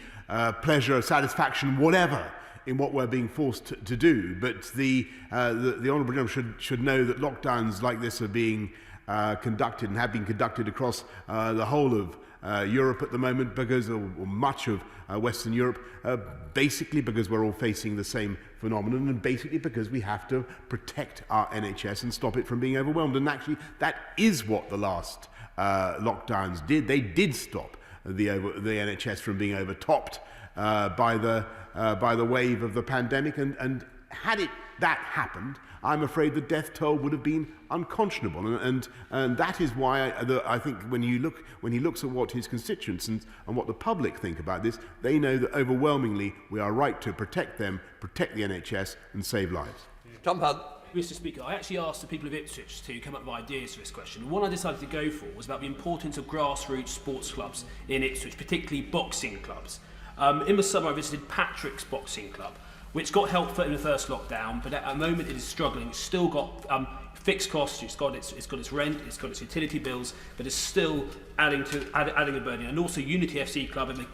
pleasure or satisfaction, whatever, in what we're being forced to do. But the Honourable Gentleman should know that lockdowns like this are being conducted and have been conducted across the whole of Europe at the moment, because, or much of Western Europe, basically because we're all facing the same phenomenon, and basically because we have to protect our NHS and stop it from being overwhelmed. And actually, that is what the last lockdowns did. They did stop the NHS from being overtopped by the wave of the pandemic, and had that happened, I'm afraid the death toll would have been unconscionable, and that is why I think when he looks at what his constituents and what the public think about this, they know that overwhelmingly we are right to protect them, protect the NHS, and save lives. Tom Hunt. Mr. Speaker, I actually asked the people of Ipswich to come up with ideas for this question. The one I decided to go for was about the importance of grassroots sports clubs in Ipswich, particularly boxing clubs. In the summer, I visited Patrick's Boxing Club, which got help in the first lockdown, but at the moment it is struggling. It's still got fixed costs, it's got its rent, it's got its utility bills, but it's still adding a burden. And also Unity FC Club and the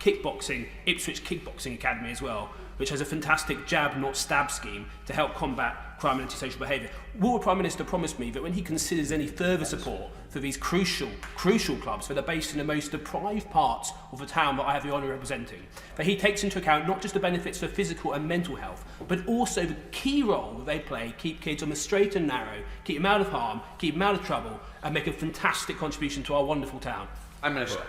Ipswich Kickboxing Academy as well, which has a fantastic jab, not stab scheme to help combat crime and antisocial behaviour. Will the Prime Minister promise me that when he considers any further support for these crucial clubs that are based in the most deprived parts of the town that I have the honour of representing, that he takes into account not just the benefits for physical and mental health, but also the key role that they play, keep kids on the straight and narrow, keep them out of harm, keep them out of trouble, and make a fantastic contribution to our wonderful town? Prime Minister.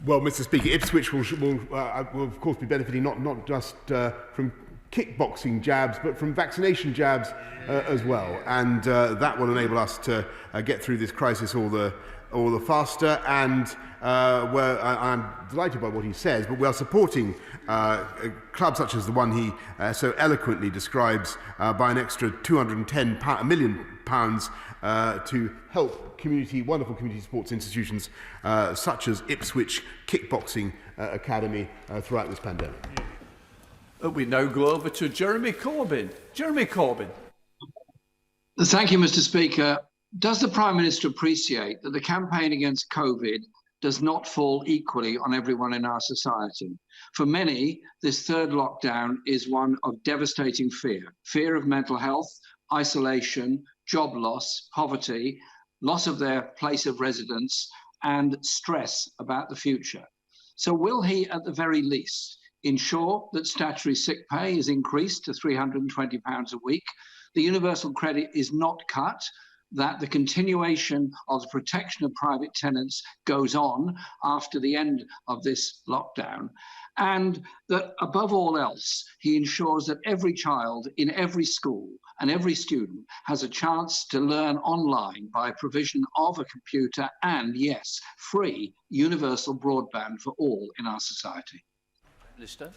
Well, Mr. Speaker, Ipswich will of course be benefiting not just from kickboxing jabs, but from vaccination jabs as well, and that will enable us to get through this crisis all the faster. And I'm delighted by what he says, but we are supporting clubs such as the one he so eloquently describes by an extra £210 million to help wonderful community sports institutions such as Ipswich Kickboxing Academy throughout this pandemic. We now go over to Jeremy Corbyn. Jeremy Corbyn. Thank you, Mr. Speaker. Does the Prime Minister appreciate that the campaign against COVID does not fall equally on everyone in our society? For many, this third lockdown is one of devastating fear of mental health, isolation, job loss, poverty, loss of their place of residence, and stress about the future. So will he, at the very least, ensure that statutory sick pay is increased to £320 a week, the universal credit is not cut, that the continuation of the protection of private tenants goes on after the end of this lockdown, and that above all else, he ensures that every child in every school and every student has a chance to learn online by provision of a computer and, yes, free universal broadband for all in our society? Minister.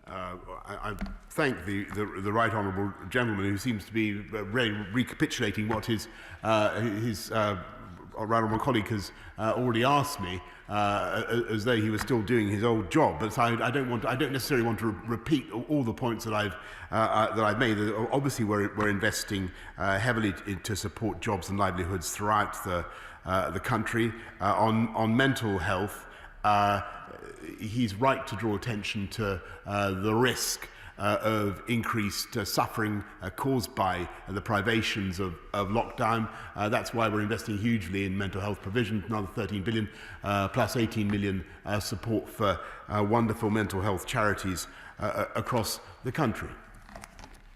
I thank the right honourable gentleman, who seems to be really recapitulating what his right honourable colleague has already asked me, as though he was still doing his old job. But I don't necessarily want to repeat all the points that I've made. Obviously, we're investing heavily to support jobs and livelihoods throughout the country. On mental health, he's right to draw attention to the risk of increased suffering caused by the privations of lockdown. That's why we're investing hugely in mental health provision, another 13 billion plus 18 million support for wonderful mental health charities across the country.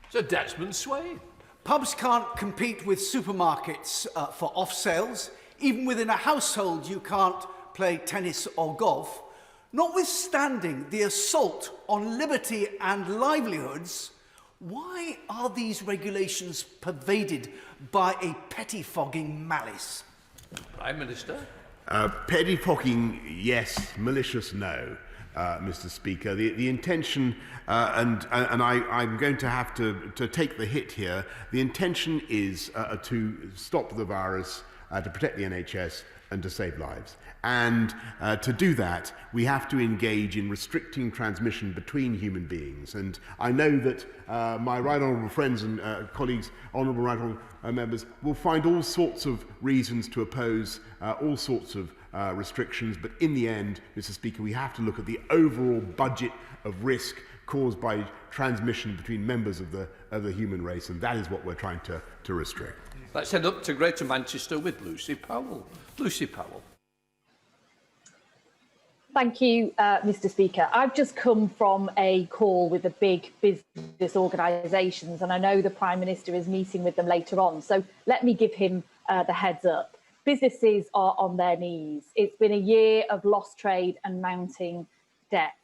So Desmond Swain. Pubs can't compete with supermarkets for off sales. Even within a household, you can't play tennis or golf. Notwithstanding the assault on liberty and livelihoods, why are these regulations pervaded by a pettifogging malice? Prime Minister. Pettifogging, yes. Malicious, no. Mr. Speaker, the intention, and I'm going to have to take the hit here. The intention is to stop the virus, to protect the NHS, and to save lives. And to do that, we have to engage in restricting transmission between human beings. And I know that my right honourable friends and colleagues, honourable right honourable members, will find all sorts of reasons to oppose all sorts of restrictions. But in the end, Mr. Speaker, we have to look at the overall budget of risk caused by transmission between members of the human race, and that is what we're trying to restrict. Let's head up to Greater Manchester with Lucy Powell. Lucy Powell. Thank you, Mr. Speaker. I've just come from a call with the big business organisations, and I know the Prime Minister is meeting with them later on. So let me give him the heads up. Businesses are on their knees. It's been a year of lost trade and mounting debts.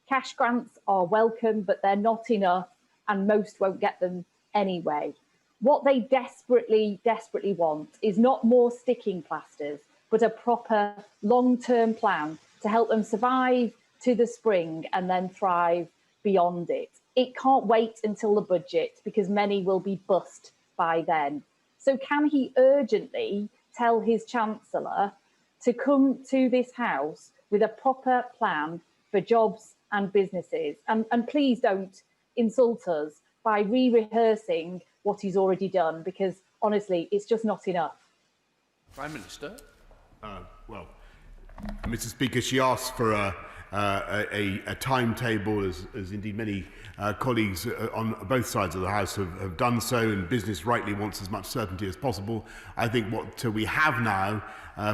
Cash grants are welcome, but they're not enough, and most won't get them anyway. What they desperately want is not more sticking plasters, but a proper long-term plan to help them survive to the spring and then thrive beyond it. It can't wait until the budget because many will be bust by then. So can he urgently tell his Chancellor to come to this House with a proper plan for jobs and businesses? And please don't insult us by re-rehearsing what he's already done, because honestly, it's just not enough. Prime Minister. Well, Mr. Speaker, she asked for a timetable, as indeed many colleagues on both sides of the House have done so, and business rightly wants as much certainty as possible. I think what we have now,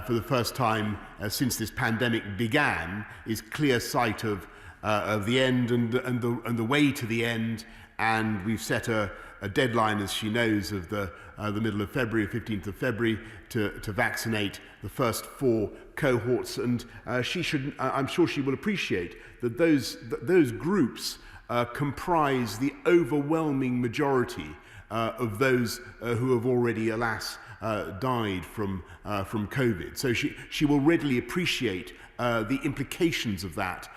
for the first time since this pandemic began, is clear sight of the end and the way to the end. And we've set a deadline, as she knows, of the middle of February, 15th of February, to vaccinate the first 4 cohorts. And I'm sure she will appreciate that those groups comprise the overwhelming majority of those who have already, alas, died from COVID. So she will readily appreciate the implications of that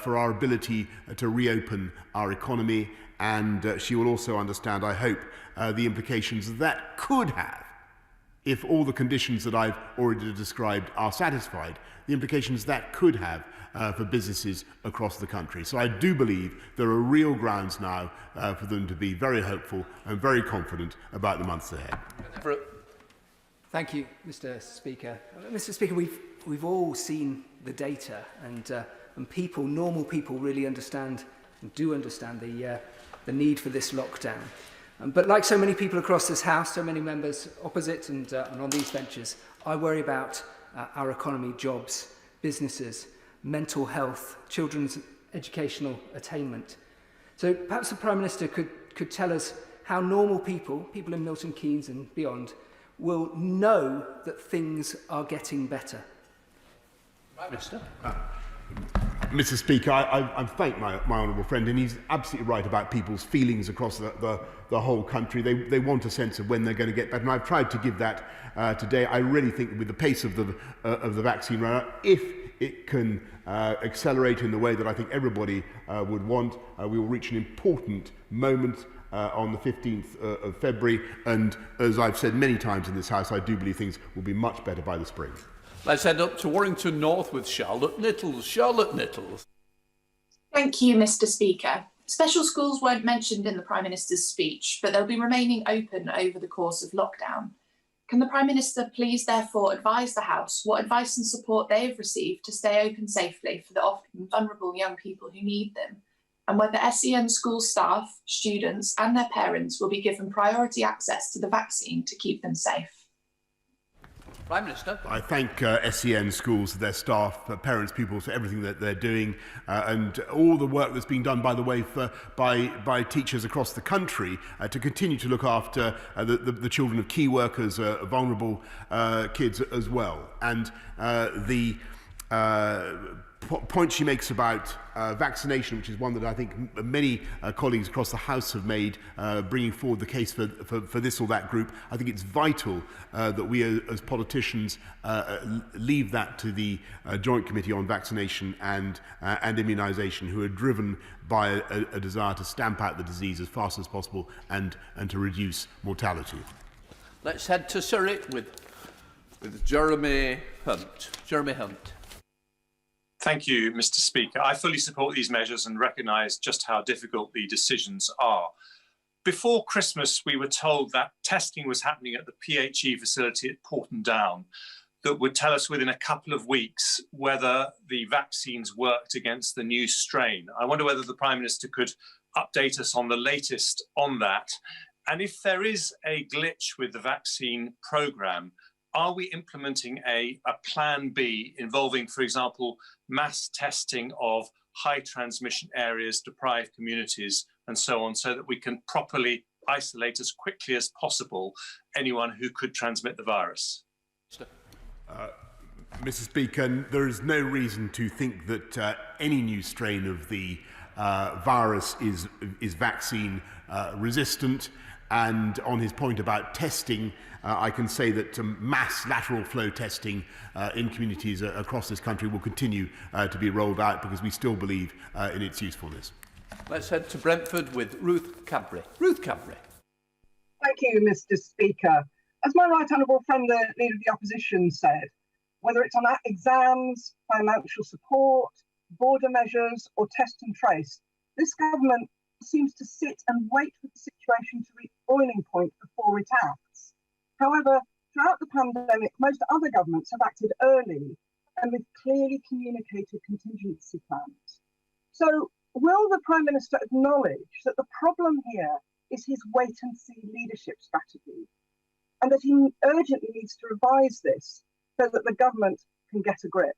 for our ability to reopen our economy. And she will also understand, I hope, the implications that could have, if all the conditions that I've already described are satisfied, the implications that could have for businesses across the country. So I do believe there are real grounds now for them to be very hopeful and very confident about the months ahead. Thank you, Mr. Speaker. Mr. Speaker, we've all seen the data, and people, normal people, really understand and do understand the need for this lockdown. But like so many people across this House, so many members opposite and on these benches, I worry about our economy, jobs, businesses, mental health, children's educational attainment. So perhaps the Prime Minister could tell us how normal people in Milton Keynes and beyond, will know that things are getting better. Prime Minister. Mr. Speaker, I thank my honourable friend, and he's absolutely right about people's feelings across the whole country. They want a sense of when they're going to get better, and I've tried to give that today. I really think with the pace of the vaccine rollout, if it can accelerate in the way that I think everybody would want, we will reach an important moment on the 15th of February, and as I've said many times in this House, I do believe things will be much better by the spring. Let's head up to Warrington North with Charlotte Nittles. Charlotte Nittles. Thank you, Mr. Speaker. Special schools weren't mentioned in the Prime Minister's speech, but they'll be remaining open over the course of lockdown. Can the Prime Minister please therefore advise the House what advice and support they have received to stay open safely for the often vulnerable young people who need them, and whether SEN school staff, students and their parents will be given priority access to the vaccine to keep them safe? Prime Minister. I thank SEN schools, their staff, parents, pupils for everything that they're doing, and all the work that's being done, by the way, by teachers across the country to continue to look after the children of key workers, vulnerable kids as well. And the point she makes about vaccination, which is one that I think many colleagues across the House have made, bringing forward the case for this or that group. I think it's vital that we as politicians leave that to the Joint Committee on Vaccination and Immunisation, who are driven by a desire to stamp out the disease as fast as possible and to reduce mortality. Let's head to Surrey with Jeremy Hunt. Jeremy Hunt. Thank you, Mr. Speaker. I fully support these measures and recognise just how difficult the decisions are. Before Christmas, we were told that testing was happening at the PHE facility at Porton Down that would tell us within a couple of weeks whether the vaccines worked against the new strain. I wonder whether the Prime Minister could update us on the latest on that. And if there is a glitch with the vaccine programme, are we implementing a plan B involving, for example, mass testing of high transmission areas, deprived communities, and so on, so that we can properly isolate as quickly as possible anyone who could transmit the virus? Mr. Speaker, there is no reason to think that any new strain of the virus is vaccine resistant. And on his point about testing, I can say that mass lateral flow testing in communities across this country will continue to be rolled out because we still believe in its usefulness. Let's head to Brentford with Ruth Cadbury. Ruth Cadbury. Thank you, Mr. Speaker. As my right honourable friend, the Leader of the Opposition, said, whether it's on exams, financial support, border measures or test and trace, this government seems to sit and wait for the situation to reach boiling point before it acts. However, throughout the pandemic, most other governments have acted early and with clearly communicated contingency plans. So, will the Prime Minister acknowledge that the problem here is his wait-and-see leadership strategy, and that he urgently needs to revise this so that the government can get a grip?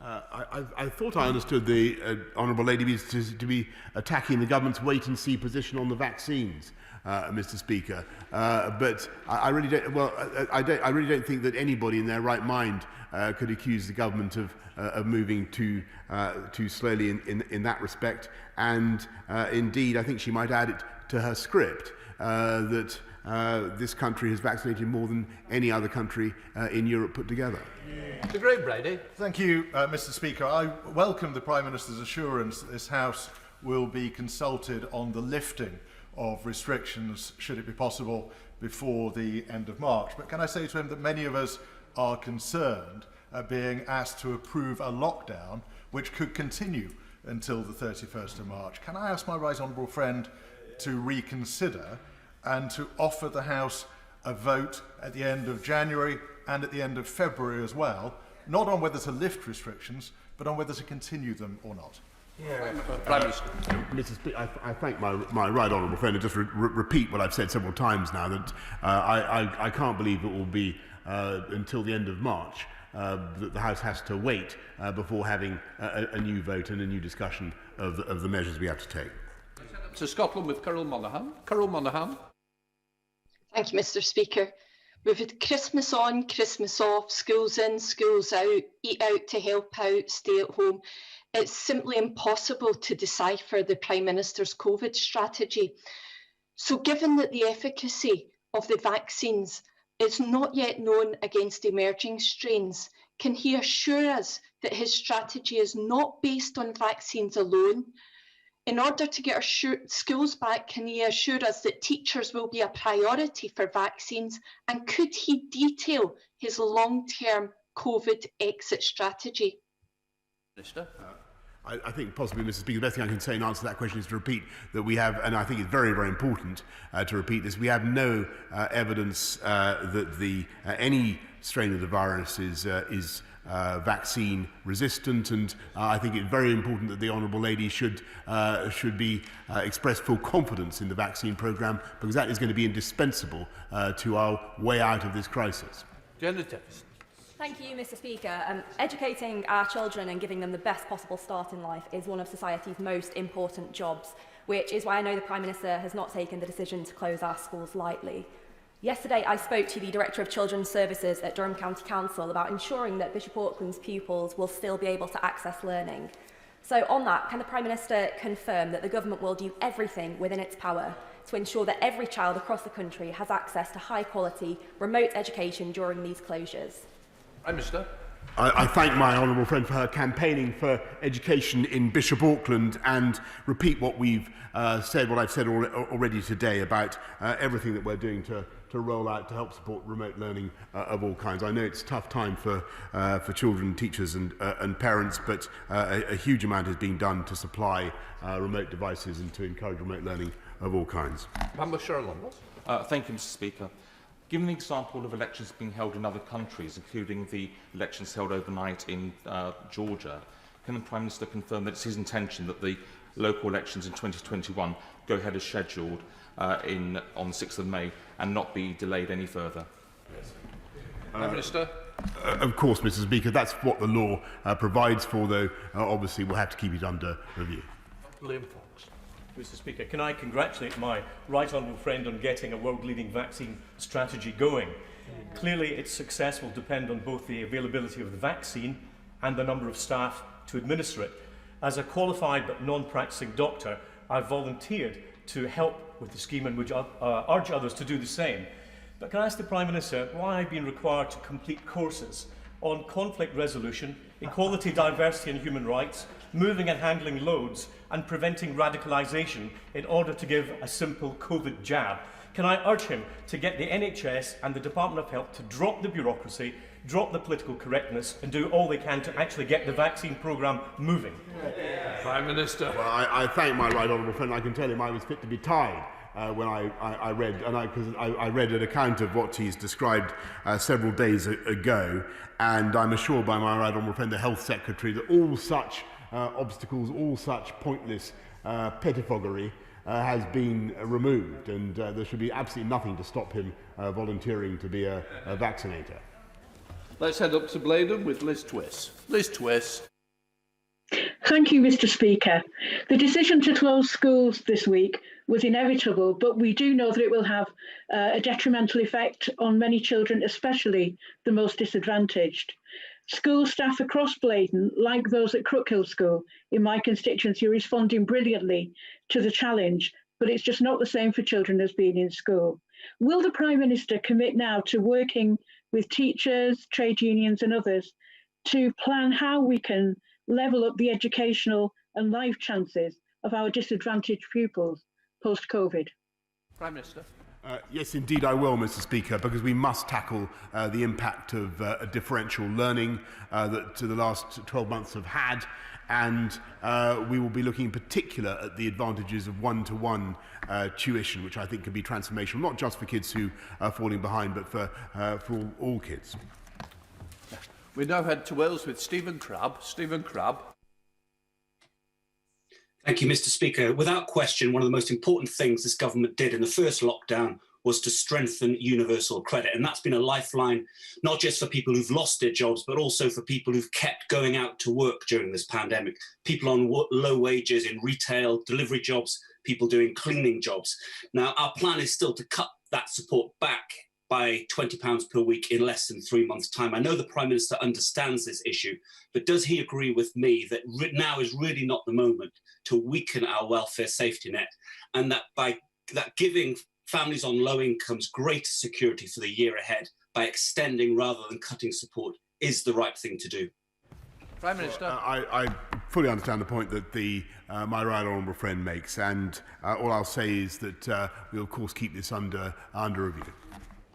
I thought I understood the Honourable Lady to be attacking the government's wait-and-see position on the vaccines, Mr. Speaker. But I really don't. Well, I really don't think that anybody in their right mind could accuse the government of moving too slowly in that respect. And indeed, I think she might add it to her script that this country has vaccinated more than any other country in Europe put together. The great Brady. Thank you, Mr. Speaker. I welcome the Prime Minister's assurance that this House will be consulted on the lifting of restrictions, should it be possible, before the end of March. But can I say to him that many of us are concerned at being asked to approve a lockdown which could continue until the 31st of March. Can I ask my right honourable friend to reconsider and to offer the House a vote at the end of January and at the end of February as well, not on whether to lift restrictions, but on whether to continue them or not? Mr. Speaker, I thank my right honourable friend and just repeat what I've said several times now, that I can't believe it will be until the end of March that the House has to wait before having a new vote and a new discussion of the measures we have to take. To Scotland with Carol Monaghan. Carol Monaghan. Thank you, Mr. Speaker. We've had Christmas on, Christmas off, schools in, schools out, eat out to help out, stay at home. It's simply impossible to decipher the Prime Minister's COVID strategy. So given that the efficacy of the vaccines is not yet known against emerging strains, can he assure us that his strategy is not based on vaccines alone, In order to get our schools back, can he assure us that teachers will be a priority for vaccines? And could he detail his long-term COVID exit strategy? Minister. I think possibly, Mr. Speaker, the best thing I can say in answer to that question is to repeat that we have, and I think it's very, very important to repeat this, we have no evidence that any strain of the virus is vaccine resistant, and I think it's very important that the Honourable Lady should be express full confidence in the vaccine programme, because that is going to be indispensable to our way out of this crisis. Thank you, Mr. Speaker. Educating our children and giving them the best possible start in life is one of society's most important jobs, which is why I know the Prime Minister has not taken the decision to close our schools lightly. Yesterday, I spoke to the Director of Children's Services at Durham County Council about ensuring that Bishop Auckland's pupils will still be able to access learning. So on that, can the Prime Minister confirm that the government will do everything within its power to ensure that every child across the country has access to high-quality remote education during these closures? Prime Minister. I thank my honourable friend for her campaigning for education in Bishop Auckland, and repeat what we've said, what I've said already today about everything that we're doing to roll out to help support remote learning of all kinds. I know it's a tough time for children, teachers and parents, but a huge amount is being done to supply remote devices and to encourage remote learning of all kinds. Thank you, Mr. Speaker. Given the example of elections being held in other countries, including the elections held overnight in Georgia, can the Prime Minister confirm that it's his intention that the local elections in 2021 go ahead as scheduled on the 6th of May and not be delayed any further? Prime Minister. Of course, Mr. Speaker, that's what the law provides for, though obviously we'll have to keep it under review. Mr. Speaker, can I congratulate my right honourable friend on getting a world-leading vaccine strategy going? Clearly, its success will depend on both the availability of the vaccine and the number of staff to administer it. As a qualified but non-practising doctor, I've volunteered to help with the scheme and would urge others to do the same. But can I ask the Prime Minister why I've been required to complete courses on conflict resolution, equality, diversity and human rights, moving and handling loads, and preventing radicalisation in order to give a simple COVID jab? Can I urge him to get the NHS and the Department of Health to drop the bureaucracy, drop the political correctness, and do all they can to actually get the vaccine programme moving? Prime Minister. Well, I thank my right honourable friend. I can tell him I was fit to be tied when I read, because I read an account of what he's described several days ago, and I'm assured by my right honourable friend, the Health Secretary, that all such obstacles, all such pointless pettifoggery has been removed, and there should be absolutely nothing to stop him volunteering to be a vaccinator. Let's head up to Blaydon with Liz Twiss. Liz Twiss. Thank you, Mr. Speaker. The decision to close schools this week was inevitable, but we do know that it will have a detrimental effect on many children, especially the most disadvantaged. School staff across Blaydon, like those at Crookhill School in my constituency, are responding brilliantly to the challenge, but it's just not the same for children as being in school. Will the Prime Minister commit now to working with teachers, trade unions and others to plan how we can level up the educational and life chances of our disadvantaged pupils post-COVID? Prime Minister. Yes, indeed I will, Mr. Speaker, because we must tackle the impact of differential learning that the last 12 months have had, and we will be looking in particular at the advantages of one-to-one tuition, which I think can be transformational, not just for kids who are falling behind, but for all kids. We now head to Wales with Stephen Crabb. Stephen Crabb. Thank you, Mr. Speaker. Without question, one of the most important things this government did in the first lockdown was to strengthen universal credit. And that's been a lifeline, not just for people who've lost their jobs, but also for people who've kept going out to work during this pandemic. People on low wages in retail, delivery jobs, people doing cleaning jobs. Now, our plan is still to cut that support back by £20 per week in less than 3 months' time. I know the Prime Minister understands this issue, but does he agree with me that now is really not the moment to weaken our welfare safety net, and that by giving families on low incomes greater security for the year ahead by extending rather than cutting support is the right thing to do? Prime Minister. I fully understand the point that my right honourable friend makes, and all I'll say is that we'll of course keep this under review.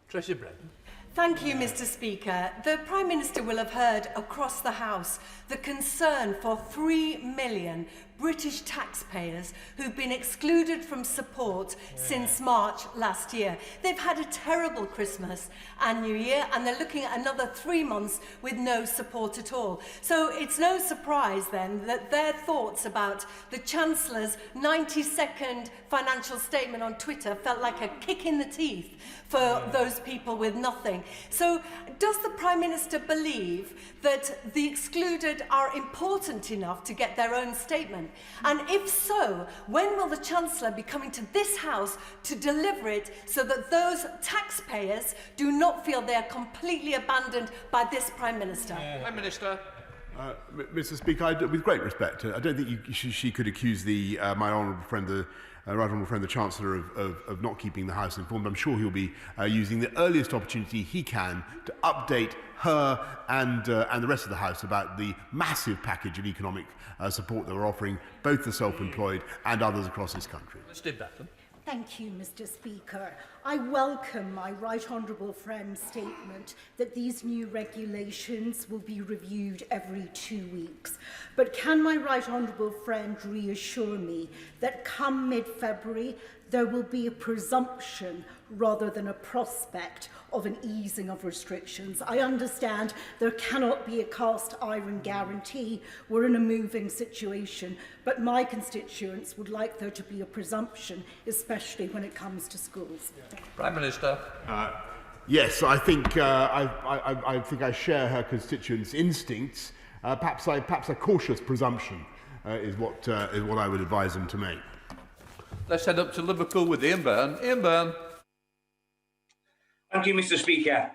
Tracy Brennan. Thank you, Mr. Speaker. The Prime Minister will have heard across the House the concern for 3 million British taxpayers who've been excluded from support since March last year. They've had a terrible Christmas and New Year, and they're looking at another 3 months with no support at all. So it's no surprise then that their thoughts about the Chancellor's 90-second financial statement on Twitter felt like a kick in the teeth for those people with nothing. So does the Prime Minister believe that the excluded are important enough to get their own statement? And if so, when will the Chancellor be coming to this House to deliver it so that those taxpayers do not feel they are completely abandoned by this Prime Minister? Prime Minister. Mr. Speaker, with great respect, I don't think she could accuse my honourable friend, the right honourable friend, the Chancellor, of not keeping the House informed. I'm sure he'll be using the earliest opportunity he can to update her and the rest of the House about the massive package of economic support that we're offering both the self-employed and others across this country. Steve Batten. Thank you, Mr. Speaker. I welcome my right honourable friend's statement that these new regulations will be reviewed every 2 weeks. But can my right honourable friend reassure me that come mid-February there will be a presumption rather than a prospect of an easing of restrictions? I understand there cannot be a cast iron guarantee. We're in a moving situation, but my constituents would like there to be a presumption, especially when it comes to schools. Prime Minister. Yes, I think I share her constituents' instincts. Perhaps a cautious presumption is what I would advise them to make. Let's head up to Liverpool with Ian Byrne. Ian Byrne. Thank you, Mr. Speaker.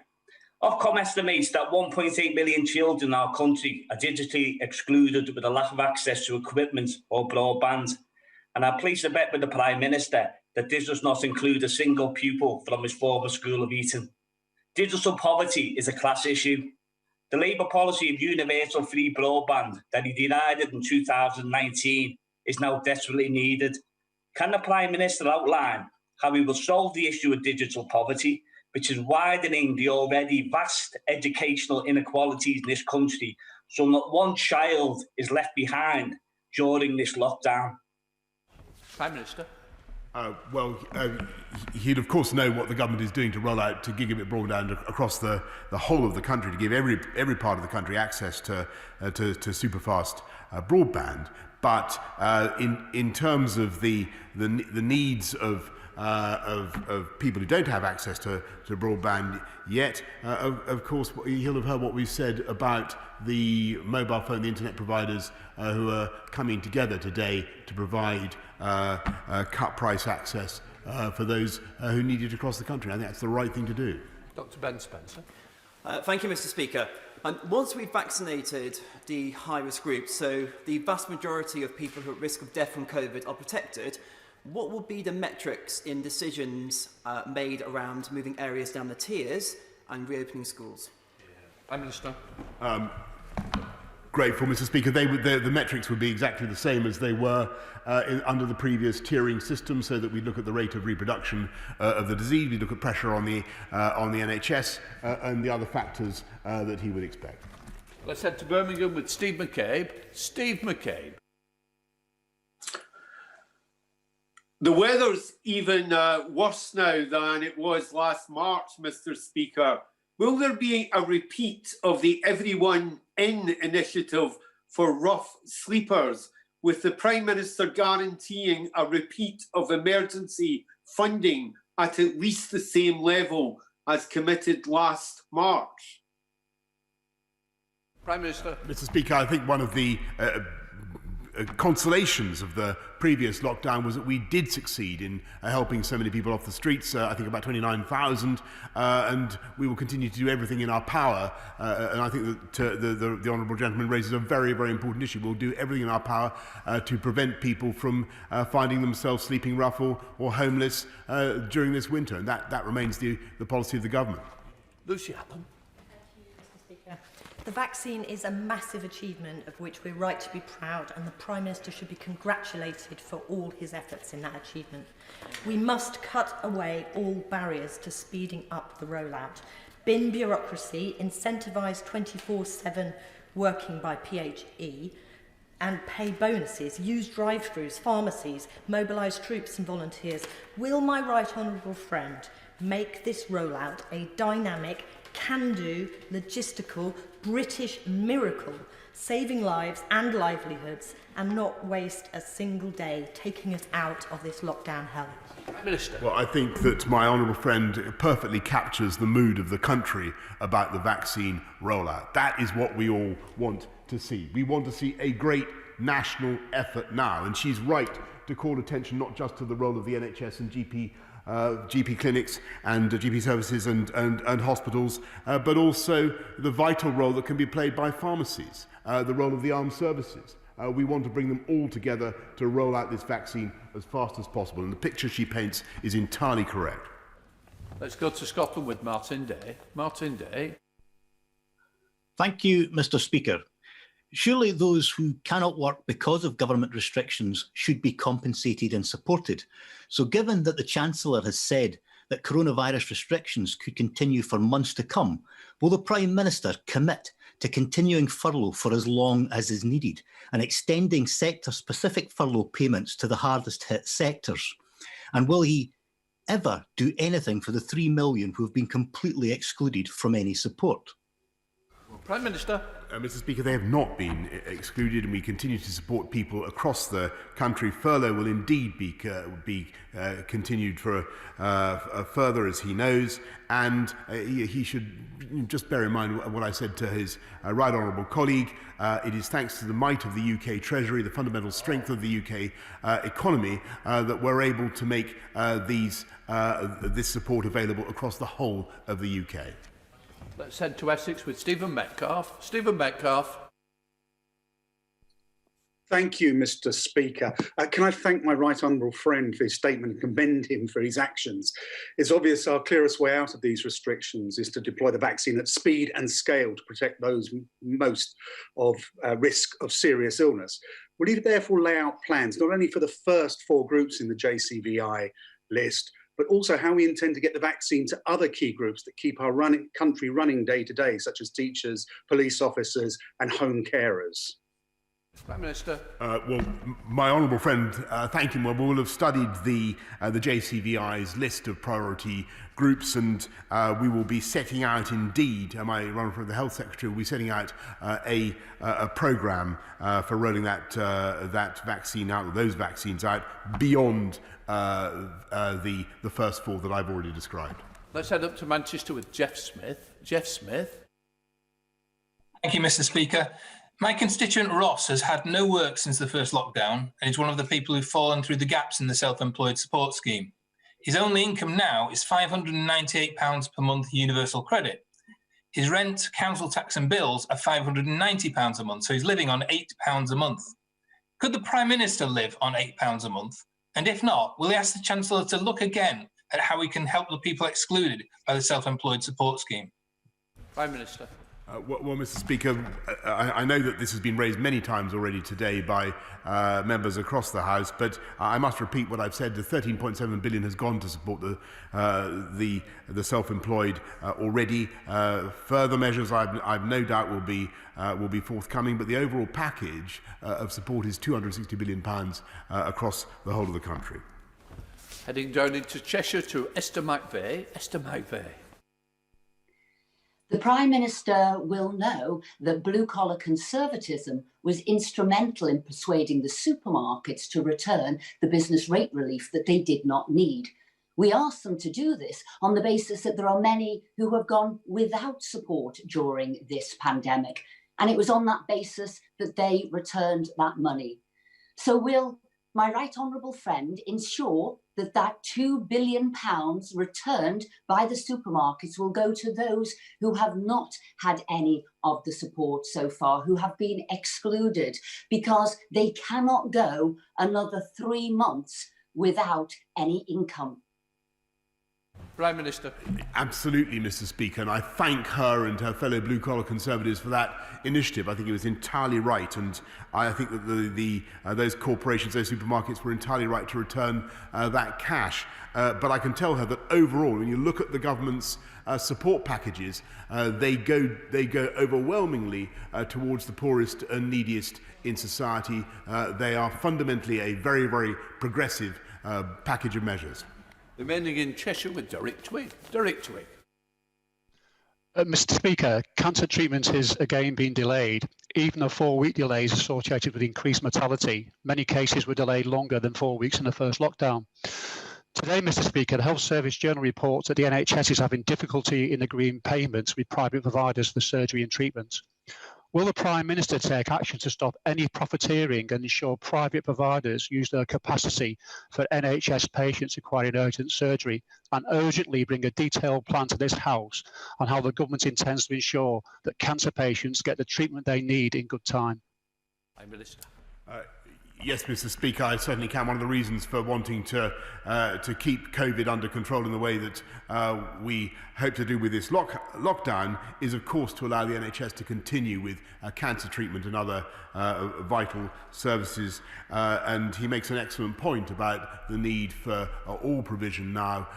Ofcom estimates that 1.8 million children in our country are digitally excluded with a lack of access to equipment or broadband. And I place a bet with the Prime Minister that this does not include a single pupil from his former school of Eton. Digital poverty is a class issue. The Labour policy of universal free broadband that he denied in 2019 is now desperately needed. Can the Prime Minister outline how he will solve the issue of digital poverty, which is widening the already vast educational inequalities in this country, so not one child is left behind during this lockdown? Prime Minister. He'd of course know what the government is doing to roll out to gigabit broadband across the whole of the country, to give every part of the country access to superfast broadband. But in terms of the needs of people who don't have access to broadband yet, of course he'll have heard what we've said about the mobile phone, the internet providers who are coming together today to provide cut price access for those who need it across the country. I think that's the right thing to do. Dr. Ben Spencer. Thank you, Mr. Speaker. Once we've vaccinated the high-risk groups, so the vast majority of people who are at risk of death from COVID are protected, what will be the metrics in decisions made around moving areas down the tiers and reopening schools? Prime Minister. Grateful, Mr. Speaker. The metrics would be exactly the same as they were under the previous tiering system, so that we look at the rate of reproduction of the disease, we look at pressure on the NHS and the other factors that he would expect. Let's head to Birmingham with Steve McCabe. Steve McCabe. The weather's even worse now than it was last March, Mr. Speaker. Will there be a repeat of the Everyone In initiative for rough sleepers, with the Prime Minister guaranteeing a repeat of emergency funding at least the same level as committed last March? Prime Minister. Mr. Speaker, I think one of the consolations of the previous lockdown was that we did succeed in helping so many people off the streets, I think about 29,000, and we will continue to do everything in our power, and I think that the Honourable Gentleman raises a very, very important issue. We'll do everything in our power to prevent people from finding themselves sleeping rough or homeless during this winter, and that remains the policy of the government. Lucy Appam. The vaccine is a massive achievement of which we're right to be proud, and the Prime Minister should be congratulated for all his efforts in that achievement. We must cut away all barriers to speeding up the rollout, bin bureaucracy, incentivise 24/7 working by PHE, and pay bonuses, use drive-throughs, pharmacies, mobilise troops and volunteers. Will my right honourable friend make this rollout a dynamic, can-do, logistical, British miracle, saving lives and livelihoods, and not waste a single day taking us out of this lockdown hell? Minister. Well, I think that my honourable friend perfectly captures the mood of the country about the vaccine rollout. That is what we all want to see. We want to see a great national effort now, and she's right to call attention not just to the role of the NHS and GP clinics and GP services and hospitals, but also the vital role that can be played by pharmacies, the role of the armed services. We want to bring them all together to roll out this vaccine as fast as possible, and the picture she paints is entirely correct. Let's go to Scotland with Martin Day. Martin Day. Thank you, Mr. Speaker. Surely those who cannot work because of government restrictions should be compensated and supported. So given that the Chancellor has said that coronavirus restrictions could continue for months to come, will the Prime Minister commit to continuing furlough for as long as is needed and extending sector-specific furlough payments to the hardest hit sectors? And will he ever do anything for the 3 million who have been completely excluded from any support? Prime Minister. Mr. Speaker, they have not been excluded, and we continue to support people across the country. Furlough will indeed be continued for further, as he knows, and he should just bear in mind what I said to his right honourable colleague. It is thanks to the might of the UK Treasury, the fundamental strength of the UK economy, that we're able to make this support available across the whole of the UK. Let's head to Essex with Stephen Metcalfe. Stephen Metcalfe. Thank you, Mr. Speaker. Can I thank my right honourable friend for his statement and commend him for his actions? It's obvious our clearest way out of these restrictions is to deploy the vaccine at speed and scale to protect those most of risk of serious illness. Will he therefore lay out plans not only for the first 4 groups in the JCVI list, but also how we intend to get the vaccine to other key groups that keep our country running day to day, such as teachers, police officers and home carers? Prime Minister. Well, my honourable friend, thank him. Well, we will have studied the JCVI's list of priority groups, and we will be setting out indeed, my honourable friend, the Health Secretary, will be setting out a programme for rolling that vaccine out, or those vaccines out, beyond the first 4 that I've already described. Let's head up to Manchester with Jeff Smith. Jeff Smith. Thank you, Mr. Speaker. My constituent Ross has had no work since the first lockdown and is one of the people who've fallen through the gaps in the self-employed support scheme. His only income now is £598 per month universal credit. His rent, council tax and bills are £590 a month, so he's living on £8 a month. Could the Prime Minister live on £8 a month? And if not, will he ask the Chancellor to look again at how we can help the people excluded by the self-employed support scheme? Prime Minister. Well, Mr. Speaker, I know that this has been raised many times already today by members across the House, but I must repeat what I've said. The 13.7 billion has gone to support the self-employed already. Further measures, I've no doubt, will be forthcoming, but the overall package of support is £260 billion across the whole of the country. Heading down into Cheshire to Esther McVeigh. Esther McVeigh. The Prime Minister will know that blue-collar conservatism was instrumental in persuading the supermarkets to return the business rate relief that they did not need. We asked them to do this on the basis that there are many who have gone without support during this pandemic, and it was on that basis that they returned that money. So will my right honourable friend ensure that that £2 billion returned by the supermarkets will go to those who have not had any of the support so far, who have been excluded, because they cannot go another 3 months without any income? Prime Minister. Absolutely, Mr. Speaker, and I thank her and her fellow blue-collar Conservatives for that initiative. I think it was entirely right, and I think that those corporations, those supermarkets, were entirely right to return that cash. But I can tell her that overall, when you look at the government's support packages, they go overwhelmingly towards the poorest and neediest in society. They are fundamentally a very, very progressive package of measures. Remaining in Cheshire with Derek Twigg. Derek Twigg. Mr. Speaker, cancer treatment has again been delayed. Even a 4-week delay is associated with increased mortality. Many cases were delayed longer than 4 weeks in the first lockdown. Today, Mr. Speaker, the Health Service Journal reports that the NHS is having difficulty in agreeing payments with private providers for surgery and treatment. Will the Prime Minister take action to stop any profiteering and ensure private providers use their capacity for NHS patients requiring urgent surgery, and urgently bring a detailed plan to this House on how the government intends to ensure that cancer patients get the treatment they need in good time? Prime Minister. Yes, Mr. Speaker, I certainly can. One of the reasons for wanting to keep COVID under control in the way that we hope to do with this lockdown is, of course, to allow the NHS to continue with cancer treatment and other vital services. And he makes an excellent point about the need for all provision now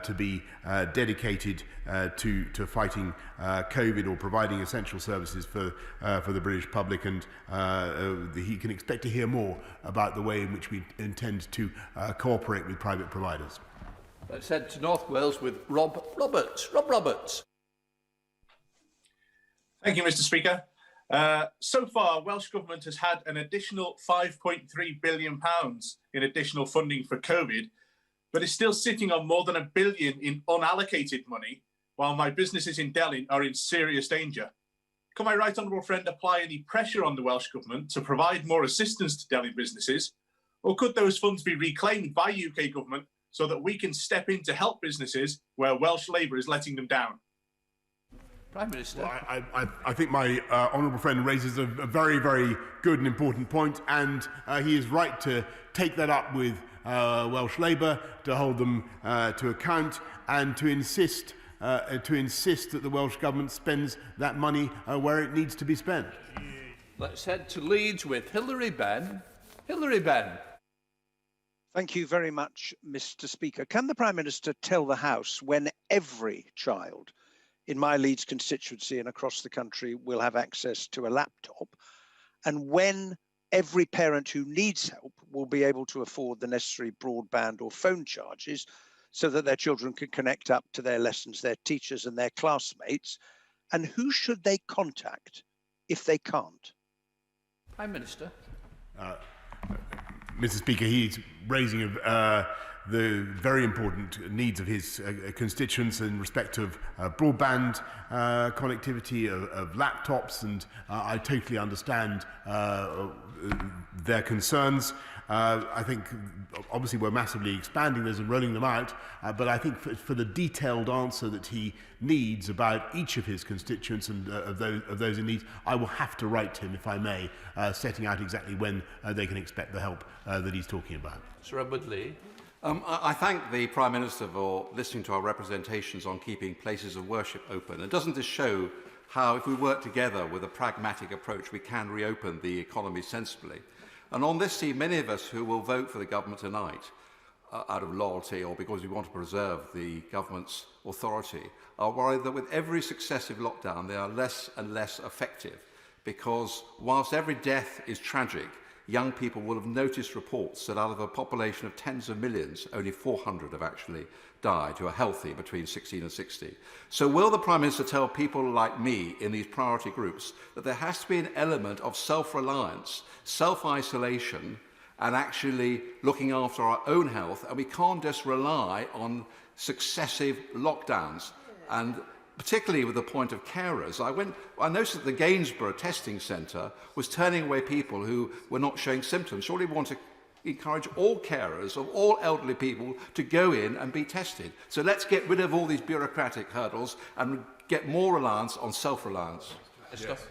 to be dedicated to fighting COVID or providing essential services for the British public. And he can expect to hear more about the way in which we intend to cooperate with private providers. Let's head to North Wales with Rob Roberts. Rob Roberts. Thank you, Mr. Speaker. So far, Welsh Government has had an additional £5.3 billion in additional funding for COVID, but is still sitting on more than £1 billion in unallocated money, while my businesses in Delyn are in serious danger. Can my right honourable friend apply any pressure on the Welsh Government to provide more assistance to Delyn businesses, or could those funds be reclaimed by UK Government so that we can step in to help businesses where Welsh Labour is letting them down? Prime Minister. Well, I think my honourable friend raises a very, very good and important point, and he is right to take that up with Welsh Labour, to hold them to account, and to insist that the Welsh Government spends that money where it needs to be spent. Let's head to Leeds with Hilary Benn. Hilary Benn. Thank you very much, Mr. Speaker. Can the Prime Minister tell the House when every child in my Leeds constituency and across the country will have access to a laptop, and when every parent who needs help will be able to afford the necessary broadband or phone charges so that their children can connect up to their lessons, their teachers and their classmates, and who should they contact if they can't? Prime Minister. Mr. Speaker, he's raising the very important needs of his constituents in respect of broadband connectivity, of laptops, and I totally understand their concerns. I think obviously we're massively expanding those and rolling them out, but I think for the detailed answer that he needs about each of his constituents and of those in need, I will have to write to him, if I may, setting out exactly when they can expect the help that he's talking about. Sir Edward Lee. I thank the Prime Minister for listening to our representations on keeping places of worship open. And doesn't this show how, if we work together with a pragmatic approach, we can reopen the economy sensibly? And on this theme, many of us who will vote for the government tonight, out of loyalty or because we want to preserve the government's authority, are worried that with every successive lockdown, they are less and less effective. Because whilst every death is tragic, young people will have noticed reports that out of a population of tens of millions, only 400 have actually died who are healthy between 16 and 60. So will the Prime Minister tell people like me in these priority groups that there has to be an element of self-reliance, self-isolation, and actually looking after our own health, and we can't just rely on successive lockdowns? And particularly with the point of carers, I noticed that the Gainsborough testing centre was turning away people who were not showing symptoms. Surely we want to encourage all carers of all elderly people to go in and be tested. So let's get rid of all these bureaucratic hurdles and get more reliance on self-reliance. Yes.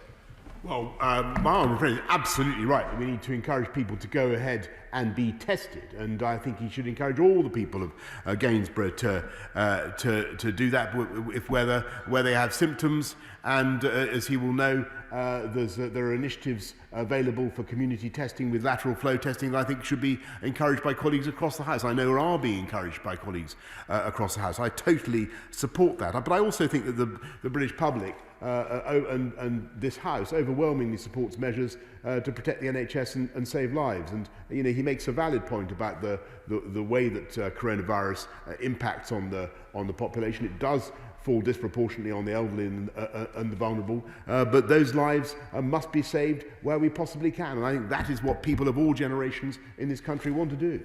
Well, my honourable friend is absolutely right. We need to encourage people to go ahead and be tested, and I think he should encourage all the people of Gainsborough to do that if where they have symptoms. And as he will know, there are initiatives available for community testing with lateral flow testing that I think should be encouraged by colleagues across the House. I know are being encouraged by colleagues across the House. I totally support that. But I also think that the British public and this House overwhelmingly supports measures to protect the NHS and save lives. And he makes a valid point about the way that coronavirus impacts on the population. It does fall disproportionately on the elderly and the vulnerable, but those lives must be saved where we possibly can. And I think that is what people of all generations in this country want to do.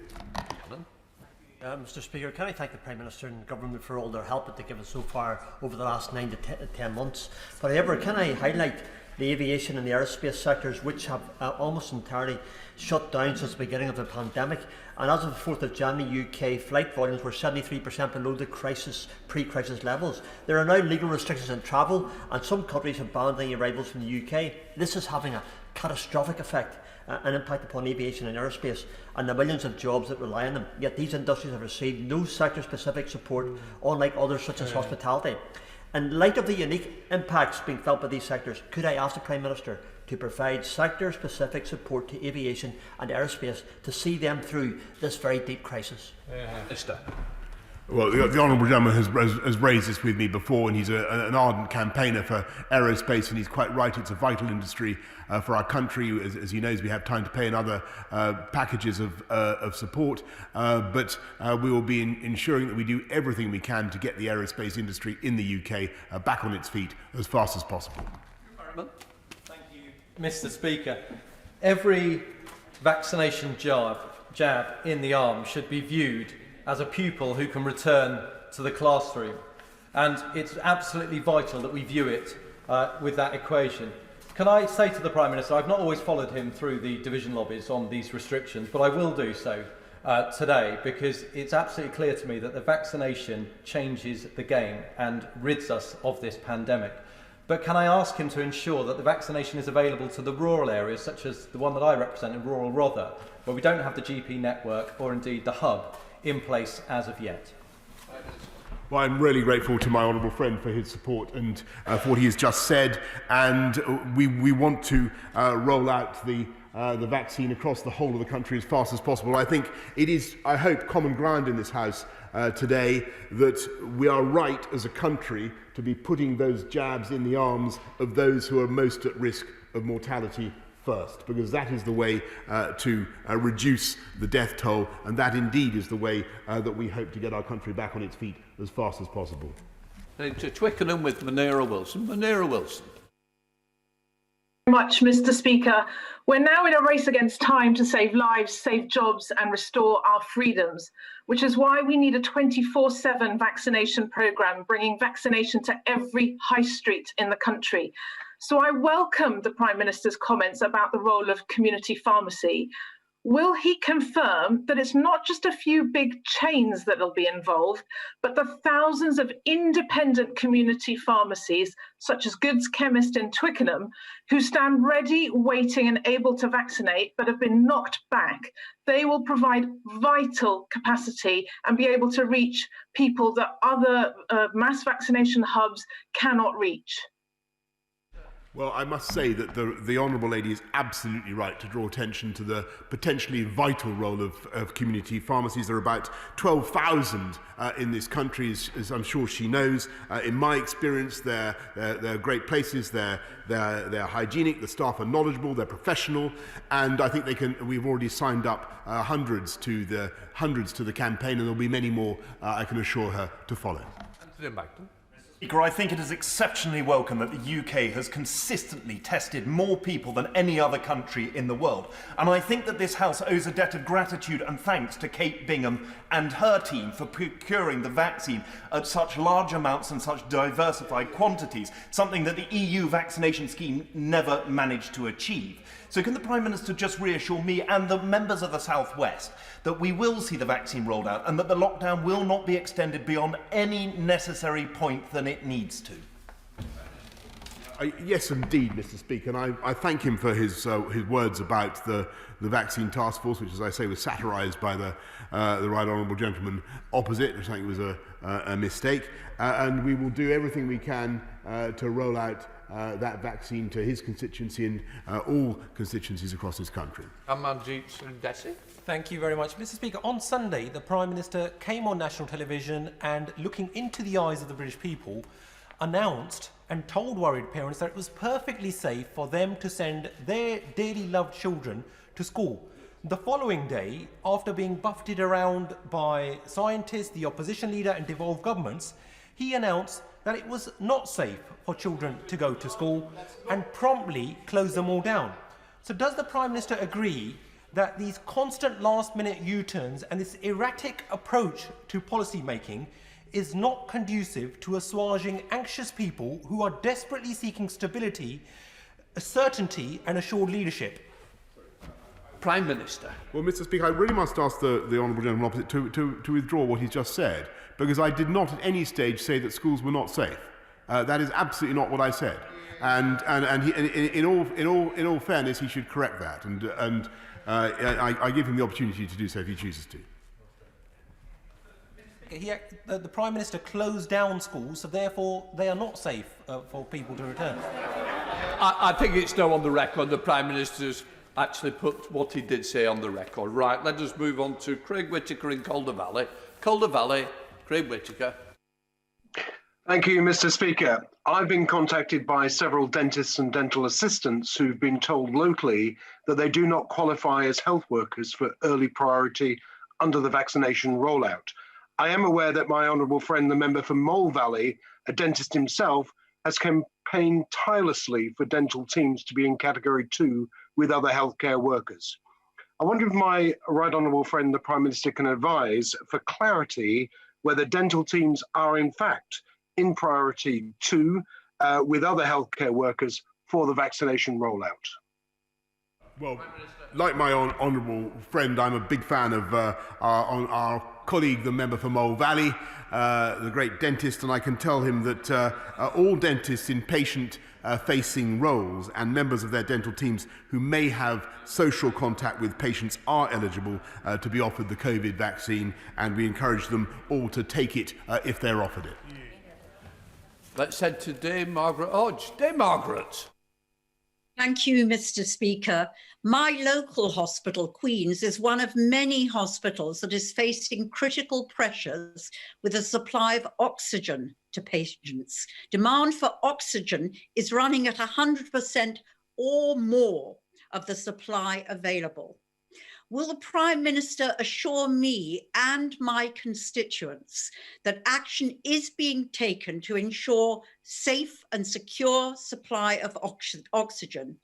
Mr. Speaker, can I thank the Prime Minister and Government for all their help that they've given so far over the last 9 to 10 months. However, can I highlight the aviation and the aerospace sectors, which have almost entirely shut down since the beginning of the pandemic. And as of the 4th of January, UK flight volumes were 73% below the pre-crisis levels. There are now legal restrictions on travel, and some countries have banned any arrivals from the UK. This is having a catastrophic effect and impact upon aviation and aerospace and the millions of jobs that rely on them. Yet these industries have received no sector-specific support, unlike others such as hospitality. In light of the unique impacts being felt by these sectors, could I ask the Prime Minister to provide sector-specific support to aviation and aerospace to see them through this very deep crisis? Well, the Honourable Gentleman has raised this with me before, and he's an ardent campaigner for aerospace, and he's quite right. It's a vital industry for our country. As he knows, we have time to pay in other packages of support, but we will be ensuring that we do everything we can to get the aerospace industry in the UK back on its feet as fast as possible. Thank you, Mr. Speaker. Every vaccination jab in the arm should be viewed as a pupil who can return to the classroom. And it's absolutely vital that we view it with that equation. Can I say to the Prime Minister, I've not always followed him through the division lobbies on these restrictions, but I will do so today, because it's absolutely clear to me that the vaccination changes the game and rids us of this pandemic. But can I ask him to ensure that the vaccination is available to the rural areas, such as the one that I represent in rural Rother, where we don't have the GP network or indeed the hub in place as of yet? Well, I'm really grateful to my honourable friend for his support and for what he has just said, and we want to roll out the vaccine across the whole of the country as fast as possible. I think it is, I hope, common ground in this House today that we are right as a country to be putting those jabs in the arms of those who are most at risk of mortality first, because that is the way to reduce the death toll, and that indeed is the way that we hope to get our country back on its feet as fast as possible. To Twickenham with Munira Wilson. Munira Wilson. Much, Mr. Speaker. We're now in a race against time to save lives, save jobs and restore our freedoms, which is why we need a 24/7 vaccination programme, bringing vaccination to every high street in the country. So I welcome the Prime Minister's comments about the role of community pharmacy. Will he confirm that it's not just a few big chains that will be involved, but the thousands of independent community pharmacies, such as Goods Chemist in Twickenham, who stand ready, waiting and able to vaccinate, but have been knocked back? They will provide vital capacity and be able to reach people that other mass vaccination hubs cannot reach. Well, I must say that the Honourable Lady is absolutely right to draw attention to the potentially vital role of community pharmacies. There are about 12,000 in this country, as I'm sure she knows. In my experience, they're great places. They're hygienic. The staff are knowledgeable. They're professional, and I think they can. We've already signed up hundreds to the campaign, and there'll be many more. I can assure her to follow. Speaker, I think it is exceptionally welcome that the UK has consistently tested more people than any other country in the world. And I think that this House owes a debt of gratitude and thanks to Kate Bingham and her team for procuring the vaccine at such large amounts and such diversified quantities, something that the EU vaccination scheme never managed to achieve. So can the Prime Minister just reassure me and the members of the South West that we will see the vaccine rolled out and that the lockdown will not be extended beyond any necessary point than it needs to? Yes, indeed, Mr. Speaker, and I thank him for his words about the vaccine task force, which, as I say, was satirised by the right honourable gentleman opposite, which I think was a mistake. And we will do everything we can to roll out that vaccine to his constituency and all constituencies across this country. Thank you very much. Mr. Speaker, on Sunday, the Prime Minister came on national television and, looking into the eyes of the British people, announced and told worried parents that it was perfectly safe for them to send their dearly loved children to school. The following day, after being buffeted around by scientists, the opposition leader and devolved governments, he announced that it was not safe for children to go to school and promptly closed them all down. So does the Prime Minister agree that these constant last-minute U-turns and this erratic approach to policy making is not conducive to assuaging anxious people who are desperately seeking stability, certainty and assured leadership? Prime Minister. Well, Mr. Speaker, I really must ask the Honourable Gentleman opposite to withdraw what he's just said, because I did not at any stage say that schools were not safe. That is absolutely not what I said. And in all fairness, he should correct that. And I give him the opportunity to do so if he chooses to. The Prime Minister closed down schools, so therefore they are not safe for people to return. I think it's now on the record the Prime Minister's actually put what he did say on the record. Right, let us move on to Craig Whittaker in Calder Valley. Calder Valley, Craig Whittaker. Thank you, Mr. Speaker. I've been contacted by several dentists and dental assistants who've been told locally that they do not qualify as health workers for early priority under the vaccination rollout. I am aware that my honourable friend, the member for Mole Valley, a dentist himself, has campaigned tirelessly for dental teams to be in Category 2 with other healthcare workers. I wonder if my right honourable friend, the Prime Minister, can advise for clarity whether dental teams are in fact in Priority 2 with other healthcare workers for the vaccination rollout. Well, like my honourable friend, I'm a big fan of our colleague, the member for Mole Valley, the great dentist, and I can tell him that all dentists in patient-facing roles and members of their dental teams who may have social contact with patients are eligible to be offered the COVID vaccine, and we encourage them all to take it if they're offered it. Let's head to Dame Margaret Hodge. Dame Margaret. Thank you, Mr. Speaker. My local hospital, Queen's, is one of many hospitals that is facing critical pressures with the supply of oxygen to patients. Demand for oxygen is running at 100% or more of the supply available. Will the Prime Minister assure me and my constituents that action is being taken to ensure safe and secure supply of oxygen?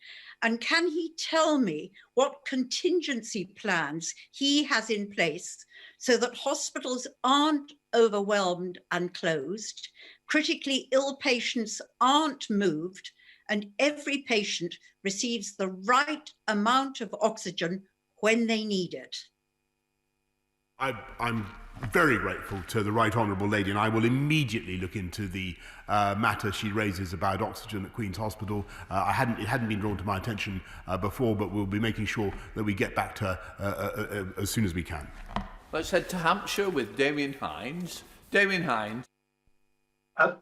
And can he tell me what contingency plans he has in place so that hospitals aren't overwhelmed and closed, critically ill patients aren't moved, and every patient receives the right amount of oxygen when they need it? I'm very grateful to the Right Honourable Lady, and I will immediately look into the matter she raises about oxygen at Queen's Hospital. It hadn't been drawn to my attention before, but we'll be making sure that we get back to her as soon as we can. Let's head to Hampshire with Damien Hines. Damien Hines.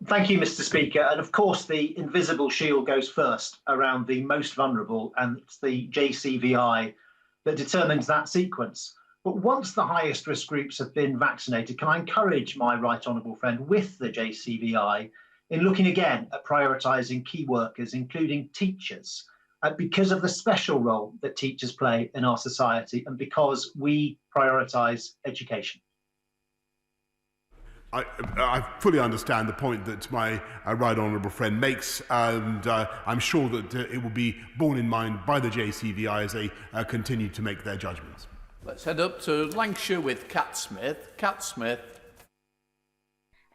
Thank you, Mr. Speaker. And of course, the invisible shield goes first around the most vulnerable, and it's the JCVI that determines that sequence. But once the highest risk groups have been vaccinated, can I encourage my right honourable friend with the JCVI in looking again at prioritising key workers, including teachers, because of the special role that teachers play in our society and because we prioritise education? I fully understand the point that my right honourable friend makes, and I'm sure that it will be borne in mind by the JCVI as they continue to make their judgments. Let's head up to Lancashire with Cat Smith. Cat Smith.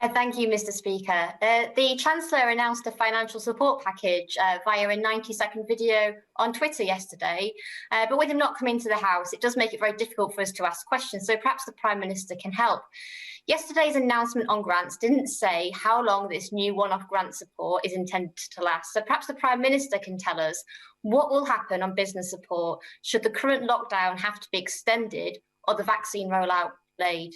Thank you, Mr. Speaker. The Chancellor announced a financial support package via a 90-second video on Twitter yesterday, but with him not coming to the House, it does make it very difficult for us to ask questions, so perhaps the Prime Minister can help. Yesterday's announcement on grants didn't say how long this new one-off grant support is intended to last, so perhaps the Prime Minister can tell us what will happen on business support should the current lockdown have to be extended or the vaccine rollout delayed.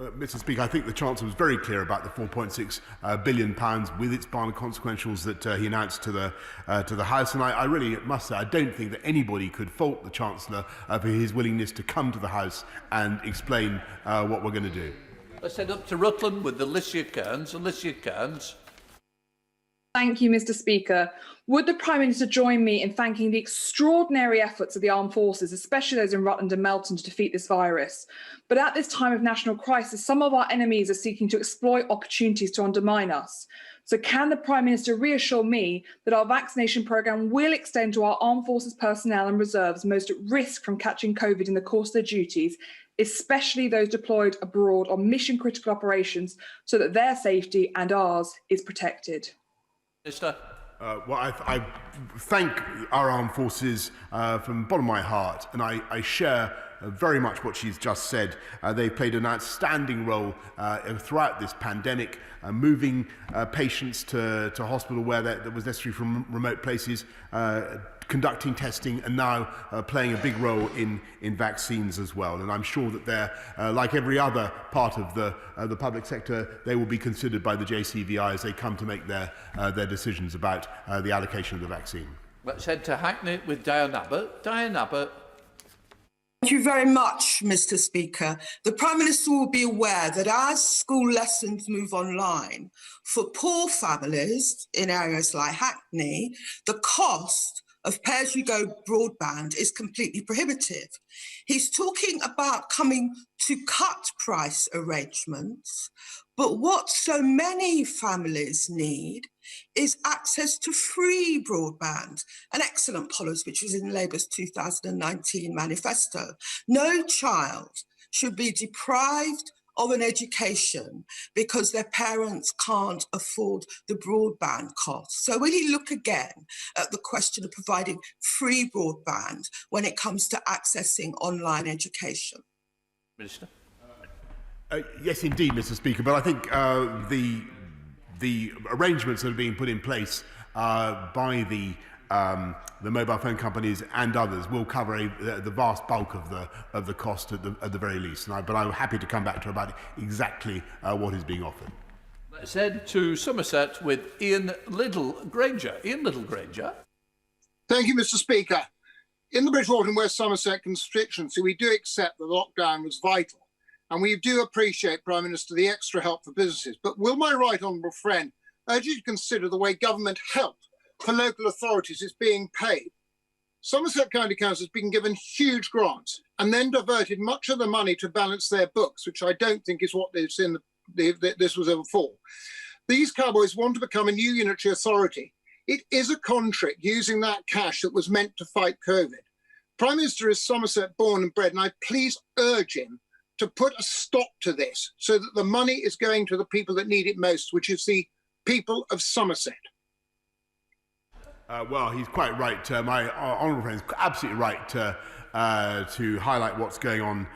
Mr. Speaker, I think the Chancellor was very clear about the £4.6 billion with its final consequentials that he announced to the House, and I really must say I don't think that anybody could fault the Chancellor for his willingness to come to the House and explain what we're going to do. Let's head up to Rutland with Alicia Kearns. Alicia Kearns. Thank you, Mr. Speaker. Would the Prime Minister join me in thanking the extraordinary efforts of the armed forces, especially those in Rutland and Melton, to defeat this virus? But at this time of national crisis, some of our enemies are seeking to exploit opportunities to undermine us. So can the Prime Minister reassure me that our vaccination programme will extend to our armed forces personnel and reserves most at risk from catching COVID in the course of their duties, especially those deployed abroad on mission-critical operations, so that their safety and ours is protected? Minister. I thank our armed forces from the bottom of my heart, and I share very much what she's just said. They played an outstanding role throughout this pandemic, moving patients to hospital where that was necessary from remote places, conducting testing, and now playing a big role in vaccines as well. And I'm sure that they're, like every other part of the public sector, they will be considered by the JCVI as they come to make their decisions about the allocation of the vaccine. Let's head to Hackney with Diane Abbott. Diane Abbott. Thank you very much, Mr. Speaker. The Prime Minister will be aware that as school lessons move online, for poor families in areas like Hackney, the cost of pay-as-you-go broadband is completely prohibitive. He's talking about coming to cut price arrangements, but what so many families need is access to free broadband, an excellent policy which was in Labour's 2019 manifesto. No child should be deprived of an education because their parents can't afford the broadband costs. So will he look again at the question of providing free broadband when it comes to accessing online education? Minister. Yes, indeed, Mr. Speaker, but I think the arrangements that are being put in place by the mobile phone companies and others will cover the vast bulk of the cost at the very least. But I'm happy to come back to her about exactly what is being offered. Let's head to Somerset with Ian Littlegranger. Ian Littlegranger. Thank you, Mr. Speaker. In the Bridgewater and West Somerset constituency, we do accept that the lockdown was vital, and we do appreciate, Prime Minister, the extra help for businesses. But will my right honourable friend urge you to consider the way government help for local authorities is being paid? Somerset County Council has been given huge grants and then diverted much of the money to balance their books, which I don't think is what this was ever for. These cowboys want to become a new unitary authority. It is a contract using that cash that was meant to fight COVID. Prime Minister is Somerset born and bred, and I please urge him to put a stop to this so that the money is going to the people that need it most, which is the people of Somerset. Well, he's quite right. My honourable friend is absolutely right to highlight what's going on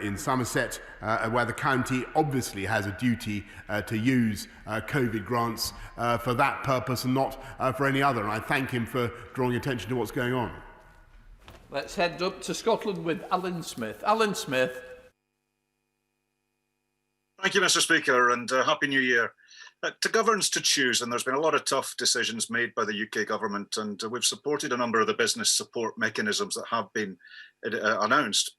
in Somerset, where the county obviously has a duty to use COVID grants for that purpose and not for any other. And I thank him for drawing attention to what's going on. Let's head up to Scotland with Alan Smith. Alan Smith. Thank you, Mr. Speaker, and Happy New Year. To govern's to choose, and there's been a lot of tough decisions made by the UK government, and we've supported a number of the business support mechanisms that have been announced.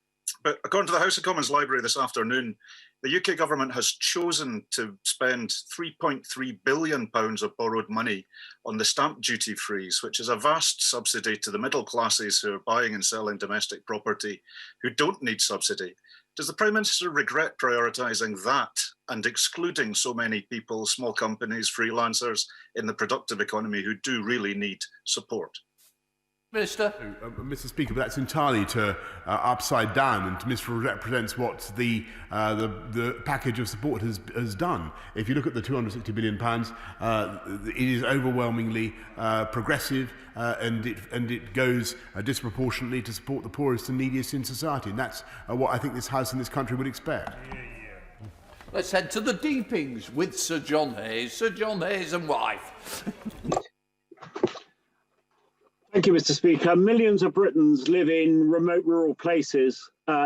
But according to the House of Commons Library this afternoon, the UK government has chosen to spend £3.3 billion of borrowed money on the stamp duty freeze, which is a vast subsidy to the middle classes who are buying and selling domestic property who don't need subsidy. Does the Prime Minister regret prioritising that and excluding so many people, small companies, freelancers in the productive economy who do really need support? Minister. Mr. Speaker, but that's entirely to upside down and misrepresents what the package of support has done. If you look at the £260 billion, it is overwhelmingly progressive and it goes disproportionately to support the poorest and neediest in society. And that's what I think this House and this country would expect. Let's head to the Deepings with Sir John Hayes. Sir John Hayes and wife. Thank you, Mr. Speaker. Millions of Britons live in remote rural places,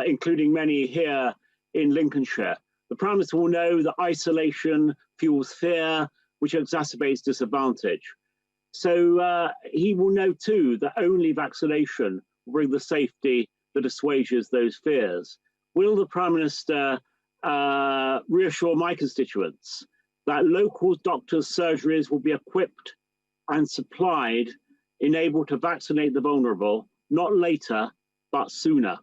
including many here in Lincolnshire. The Prime Minister will know that isolation fuels fear, which exacerbates disadvantage. So he will know too that only vaccination will bring the safety that assuages those fears. Will the Prime Minister reassure my constituents that local doctors' surgeries will be equipped and supplied enabled to vaccinate the vulnerable, not later, but sooner?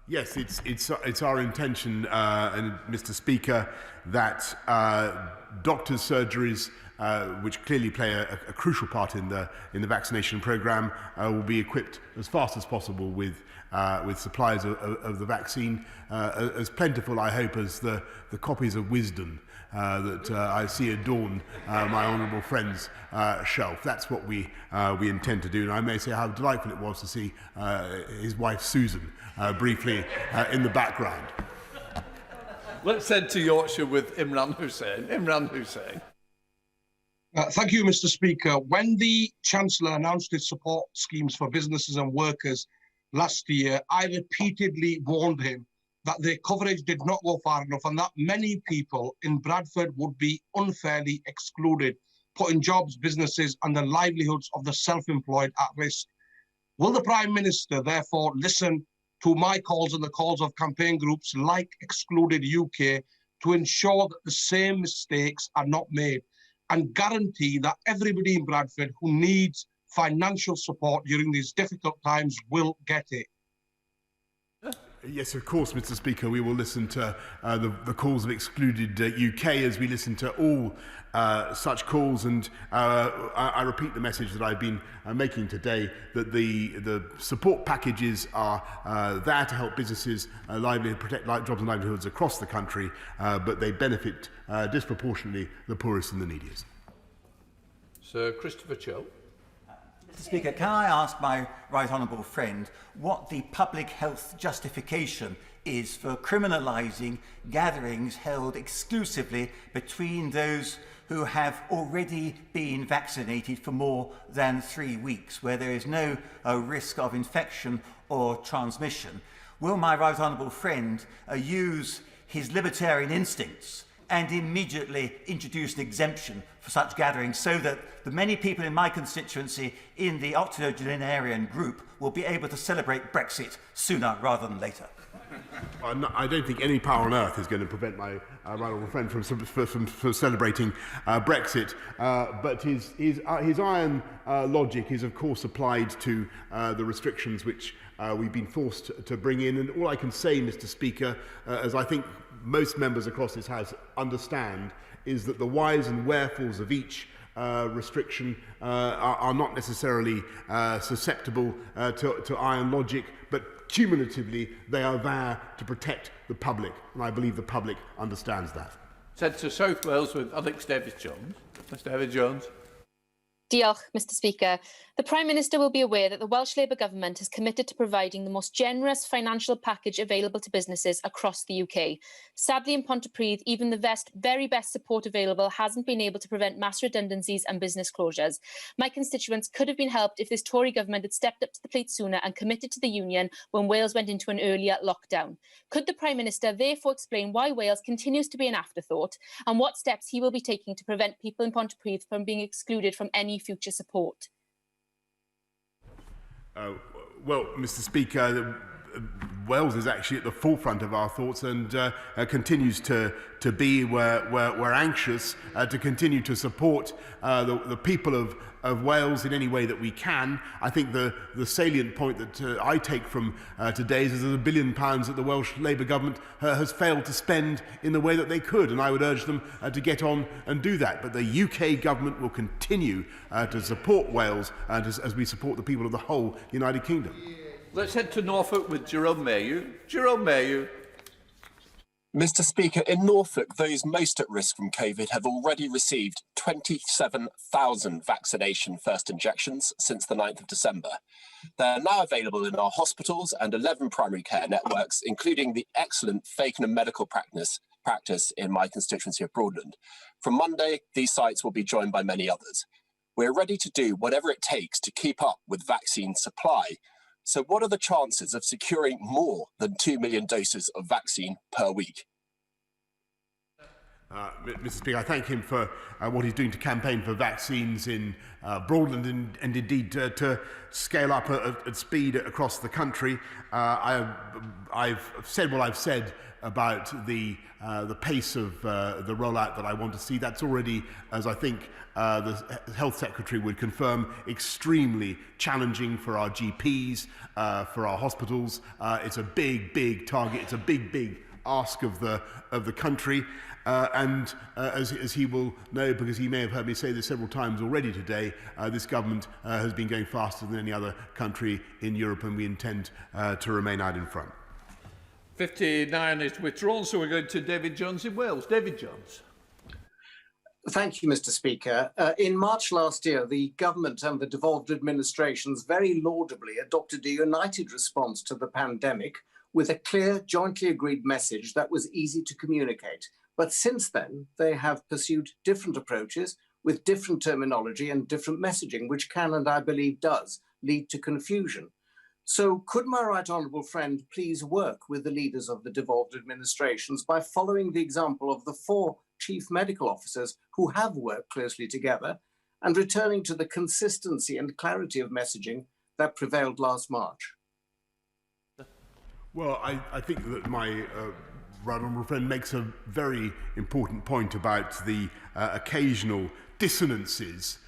Yes, it's our intention, and Mr. Speaker, that doctors' surgeries, which clearly play a crucial part in the vaccination programme, will be equipped as fast as possible with supplies of the vaccine, as plentiful, I hope, as the copies of wisdom that I see adorn my honourable friend's shelf. That's what we intend to do. And I may say how delightful it was to see his wife Susan briefly in the background. Let's head to Yorkshire with Imran Hussain. Imran Hussain. Thank you, Mr. Speaker. When the Chancellor announced his support schemes for businesses and workers last year, I repeatedly warned him that their coverage did not go far enough and that many people in Bradford would be unfairly excluded, putting jobs, businesses and the livelihoods of the self-employed at risk. Will the Prime Minister therefore listen to my calls and the calls of campaign groups like Excluded UK to ensure that the same mistakes are not made and guarantee that everybody in Bradford who needs financial support during these difficult times will get it? Yes, of course, Mr. Speaker, we will listen to the calls of Excluded UK as we listen to all such calls, and I repeat the message that I've been making today, that the support packages are there to help businesses protect jobs and livelihoods across the country, but they benefit disproportionately the poorest and the neediest. Sir Christopher Cho. Mr. Speaker, can I ask my right honourable friend what the public health justification is for criminalising gatherings held exclusively between those who have already been vaccinated for more than 3 weeks, where there is no risk of infection or transmission? Will my right honourable friend use his libertarian instincts and immediately introduce an exemption for such gatherings so that the many people in my constituency in the octogenarian group will be able to celebrate Brexit sooner rather than later? I don't think any power on earth is going to prevent my right honourable friend from celebrating Brexit, but his iron logic is of course applied to the restrictions which we've been forced to bring in. And all I can say, Mr. Speaker, as I think most members across this House understand, is that the whys and wherefores of each restriction are not necessarily susceptible to iron logic, but cumulatively they are there to protect the public, and I believe the public understands that. Said to South Wales with Alex Davies-Jones. Mr Davies-Jones. Diolch, Mr. Speaker. The Prime Minister will be aware that the Welsh Labour Government has committed to providing the most generous financial package available to businesses across the UK. Sadly, in Pontypridd, even the very best support available hasn't been able to prevent mass redundancies and business closures. My constituents could have been helped if this Tory government had stepped up to the plate sooner and committed to the Union when Wales went into an earlier lockdown. Could the Prime Minister therefore explain why Wales continues to be an afterthought and what steps he will be taking to prevent people in Pontypridd from being excluded from any future support? Well, Mr. Speaker, Wales is actually at the forefront of our thoughts and continues to be. We're anxious to continue to support the people of Wales in any way that we can. I think the salient point that I take from today is there's £1 billion that the Welsh Labour government has failed to spend in the way that they could, and I would urge them to get on and do that. But the UK government will continue to support Wales and as we support the people of the whole United Kingdom. Let's head to Norfolk with Jerome Mayhew. Jerome Mayhew. Mr. Speaker, in Norfolk, those most at risk from COVID have already received 27,000 vaccination first injections since the 9th of December. They're now available in our hospitals and 11 primary care networks, including the excellent Fakenham Medical Practice in my constituency of Broadland. From Monday, these sites will be joined by many others. We're ready to do whatever it takes to keep up with vaccine supply. So what are the chances of securing more than 2 million doses of vaccine per week? Mr. Speaker, I thank him for what he's doing to campaign for vaccines in Broadland and indeed to scale up at speed across the country. I've said what I've said about the pace of the rollout that I want to see. That's already, as I think the Health Secretary would confirm, extremely challenging for our GPs, for our hospitals. It's a big target. It's a big ask of the country. As he will know, because he may have heard me say this several times already today, this government has been going faster than any other country in Europe, and we intend to remain out in front. 59 is withdrawn, so we're going to David Jones in Wales. David Jones. Thank you, Mr. Speaker. In March last year, the government and the devolved administrations very laudably adopted a united response to the pandemic with a clear, jointly agreed message that was easy to communicate. But since then, they have pursued different approaches with different terminology and different messaging, which can, and I believe does, lead to confusion. So could my right honourable friend please work with the leaders of the devolved administrations by following the example of the 4 chief medical officers who have worked closely together and returning to the consistency and clarity of messaging that prevailed last March? Well, I think that my right honourable friend makes a very important point about the occasional dissonances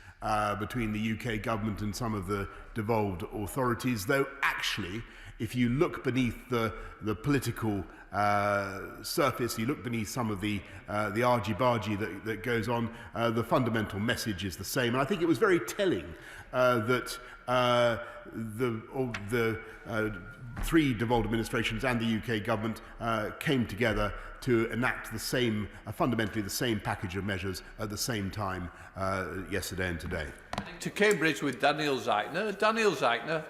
between the UK government and some of the devolved authorities, though actually, if you look beneath the political surface, you look beneath some of the argy-bargy that goes on, the fundamental message is the same. And I think it was very telling that the 3 devolved administrations and the UK government came together to enact fundamentally the same package of measures at the same time yesterday and today. To Cambridge with Daniel Zeichner. Daniel Zeichner.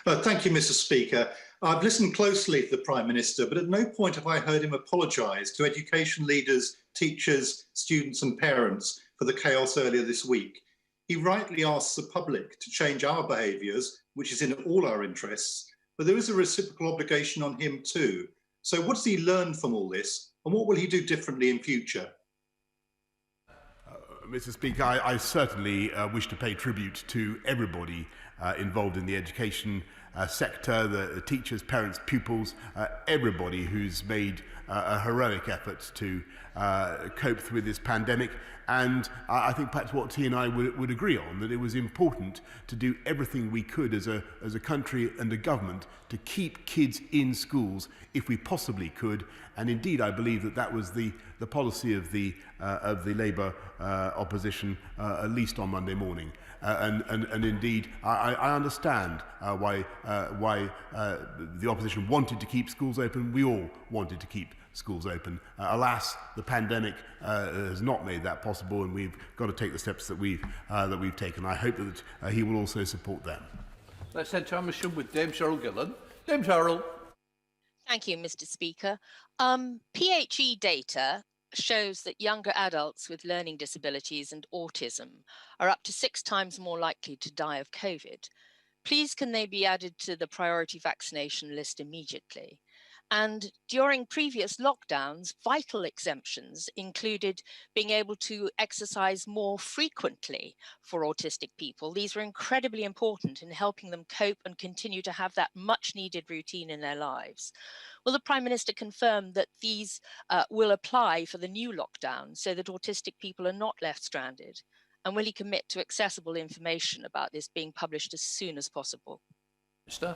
Thank you, Mr. Speaker. I've listened closely to the Prime Minister, but at no point have I heard him apologise to education leaders, teachers, students and parents for the chaos earlier this week. He rightly asks the public to change our behaviours, which is in all our interests, but there is a reciprocal obligation on him too. So what has he learned from all this, and what will he do differently in future? Mr. Speaker, I certainly wish to pay tribute to everybody involved in the education sector, the teachers, parents, pupils, everybody who's made a heroic effort to cope with this pandemic. And I think perhaps what he and I would agree on, that it was important to do everything we could as a country and a government to keep kids in schools if we possibly could. And indeed, I believe that was the policy of the Labour opposition, at least on Monday morning. And indeed, I understand why the opposition wanted to keep schools open. We all wanted to keep schools open. Alas, the pandemic has not made that possible, and we've got to take the steps that we've taken. I hope that he will also support them. Let's head to Amersham with Dame Cheryl Gillan. Dame Cheryl. Thank you, Mr. Speaker. PHE data shows that younger adults with learning disabilities and autism are up to 6 times more likely to die of COVID. Please, can they be added to the priority vaccination list immediately? And during previous lockdowns, vital exemptions included being able to exercise more frequently for autistic people. These were incredibly important in helping them cope and continue to have that much needed routine in their lives. Will the Prime Minister confirm that these will apply for the new lockdown so that autistic people are not left stranded? And will he commit to accessible information about this being published as soon as possible? Minister?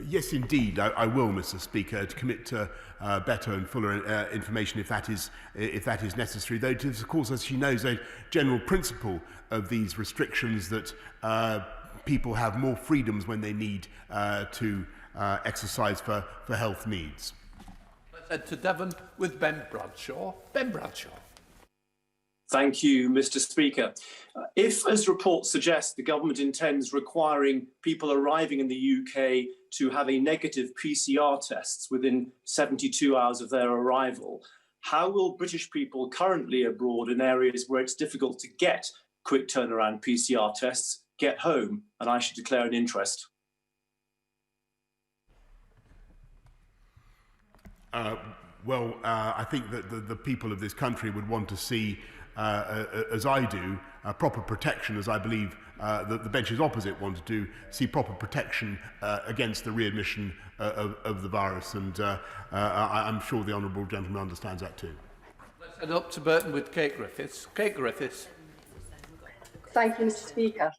Yes, indeed, I will, Mr. Speaker, to commit to better and fuller information if that is necessary. Though, of course, as she knows, a general principle of these restrictions that people have more freedoms when they need to exercise for health needs. Let's head to Devon with Ben Bradshaw. Ben Bradshaw. Thank you, Mr. Speaker. If, as reports suggest, the government intends requiring people arriving in the UK to have a negative PCR tests within 72 hours of their arrival, how will British people currently abroad in areas where it's difficult to get quick turnaround PCR tests get home? And I should declare an interest. I think that the people of this country would want to see, as I do, proper protection, as I believe that the benches opposite want to see proper protection against the readmission of the virus. And I'm sure the honourable gentleman understands that too. Let's head up to Burton with Kate Griffiths. Kate Griffiths. Thank you, Mr. Speaker.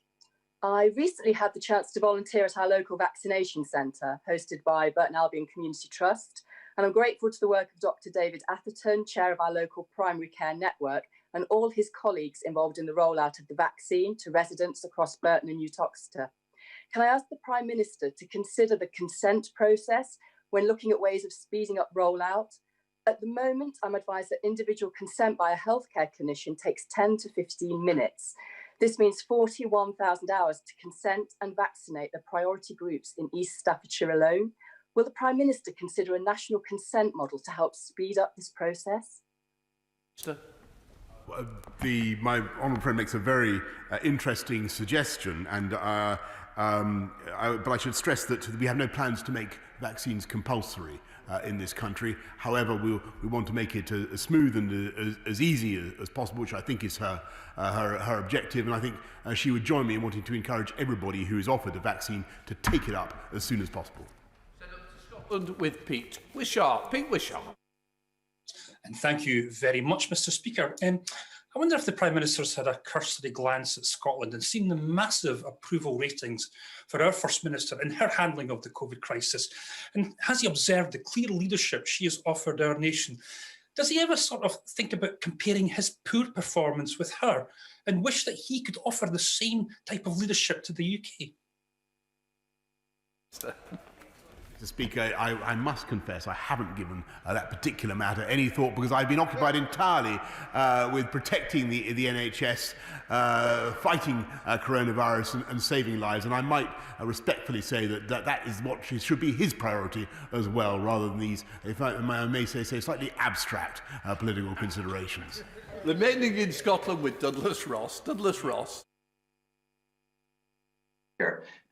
I recently had the chance to volunteer at our local vaccination centre, hosted by Burton Albion Community Trust. And I'm grateful to the work of Dr. David Atherton, chair of our local primary care network, and all his colleagues involved in the rollout of the vaccine to residents across Burton and Uttoxeter. Can I ask the Prime Minister to consider the consent process when looking at ways of speeding up rollout? At the moment, I'm advised that individual consent by a healthcare clinician takes 10 to 15 minutes. This means 41,000 hours to consent and vaccinate the priority groups in East Staffordshire alone. Will the Prime Minister consider a national consent model to help speed up this process? My honourable friend makes a very interesting suggestion, and but I should stress that we have no plans to make vaccines compulsory in this country. However, we want to make it as smooth and as easy as possible, which I think is her objective. And I think she would join me in wanting to encourage everybody who is offered a vaccine to take it up as soon as possible. With Pete Wishart. Pete Wishart. And thank you very much, Mr. Speaker. I wonder if the Prime Minister's had a cursory glance at Scotland and seen the massive approval ratings for our First Minister in her handling of the COVID crisis. And has he observed the clear leadership she has offered our nation? Does he ever sort of think about comparing his poor performance with her and wish that he could offer the same type of leadership to the UK? Mr. Speaker, I must confess I haven't given that particular matter any thought because I've been occupied entirely with protecting the NHS, fighting coronavirus and saving lives. And I might respectfully say that is what should be his priority as well, rather than these, if I may say, slightly abstract political considerations. Remaining in Scotland with Douglas Ross. Douglas Ross.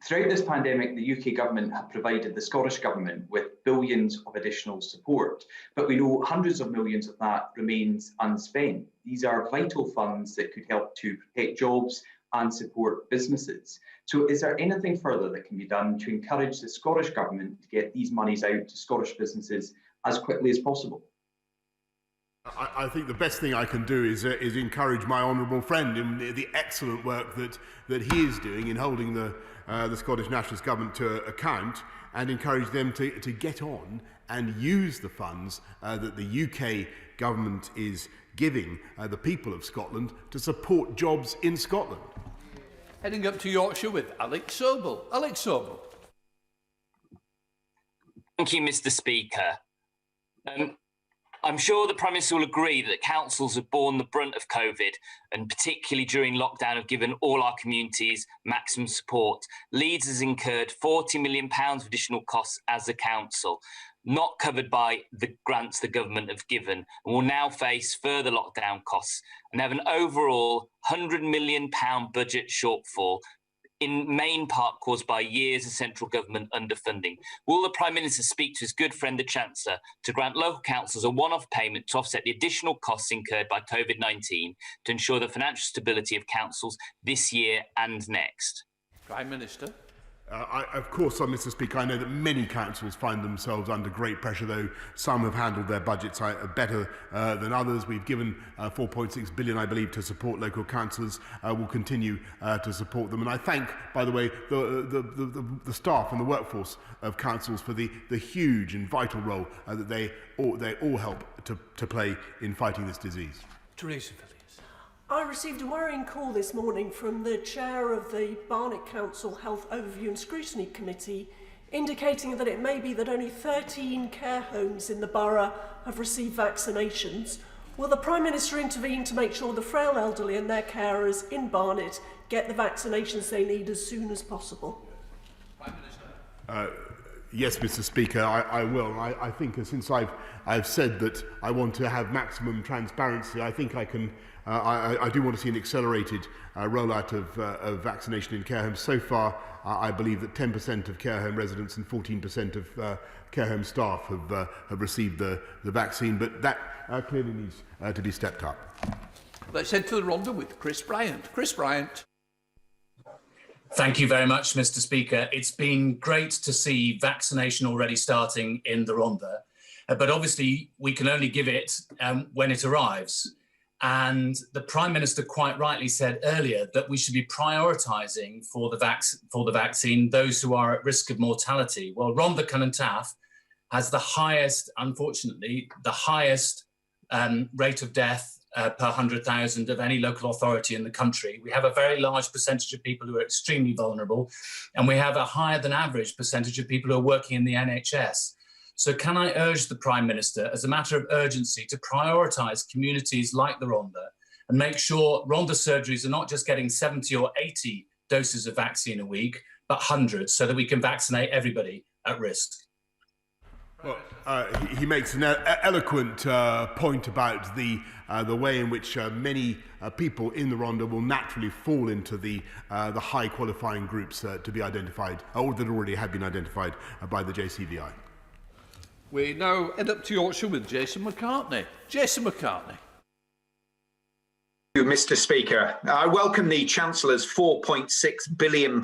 Throughout this pandemic, the UK government have provided the Scottish government with billions of additional support, but we know hundreds of millions of that remains unspent. These are vital funds that could help to protect jobs and support businesses. So is there anything further that can be done to encourage the Scottish government to get these monies out to Scottish businesses as quickly as possible? I think the best thing I can do is encourage my honourable friend in the excellent work that he is doing in holding the Scottish Nationalist Government to account, and encourage them to get on and use the funds that the UK government is giving the people of Scotland to support jobs in Scotland. Heading up to Yorkshire with Alex Sobel. Alex Sobel. Thank you, Mr. Speaker. I'm sure the Prime Minister will agree that councils have borne the brunt of COVID, and particularly during lockdown have given all our communities maximum support. Leeds has incurred £40 million of additional costs as a council, not covered by the grants the government have given, and will now face further lockdown costs and have an overall £100 million budget shortfall in main part caused by years of central government underfunding. Will the Prime Minister speak to his good friend, the Chancellor, to grant local councils a one-off payment to offset the additional costs incurred by COVID-19 to ensure the financial stability of councils this year and next? Prime Minister. Of course, Mr. Speaker, I know that many councils find themselves under great pressure, though some have handled their budgets better than others. We've given 4.6 billion, I believe, to support local councillors. We'll continue to support them. And I thank, by the way, the staff and the workforce of councils for the huge and vital role that they all help to play in fighting this disease. Teresa. I received a worrying call this morning from the chair of the Barnet Council Health Overview and Scrutiny Committee, indicating that it may be that only 13 care homes in the borough have received vaccinations. Will the Prime Minister intervene to make sure the frail elderly and their carers in Barnet get the vaccinations they need as soon as possible? Prime Minister. Yes, Mr. Speaker, I will. I think since I've said that I want to have maximum transparency, I think I can. I do want to see an accelerated rollout of vaccination in care homes. So far, I believe that 10% of care home residents and 14% of care home staff have received the vaccine, but that clearly needs to be stepped up. Let's head to the Rhondda with Chris Bryant. Chris Bryant. Thank you very much, Mr. Speaker. It's been great to see vaccination already starting in the Rhondda, but obviously we can only give it when it arrives. And the Prime Minister quite rightly said earlier that we should be prioritising for the vaccine those who are at risk of mortality. Well, Rhondda Cynon has the highest, unfortunately, the highest rate of death per 100,000 of any local authority in the country. We have a very large percentage of people who are extremely vulnerable, and we have a higher than average percentage of people who are working in the NHS. So can I urge the Prime Minister, as a matter of urgency, to prioritise communities like the Rhondda and make sure Rhondda surgeries are not just getting 70 or 80 doses of vaccine a week, but hundreds, so that we can vaccinate everybody at risk? Well, he makes an eloquent point about the way in which many people in the Rhondda will naturally fall into the high qualifying groups to be identified, or that already have been identified by the JCVI. We now head up to Yorkshire with Jason McCartney. Jason McCartney. Mr. Speaker, I welcome the Chancellor's £4.6 billion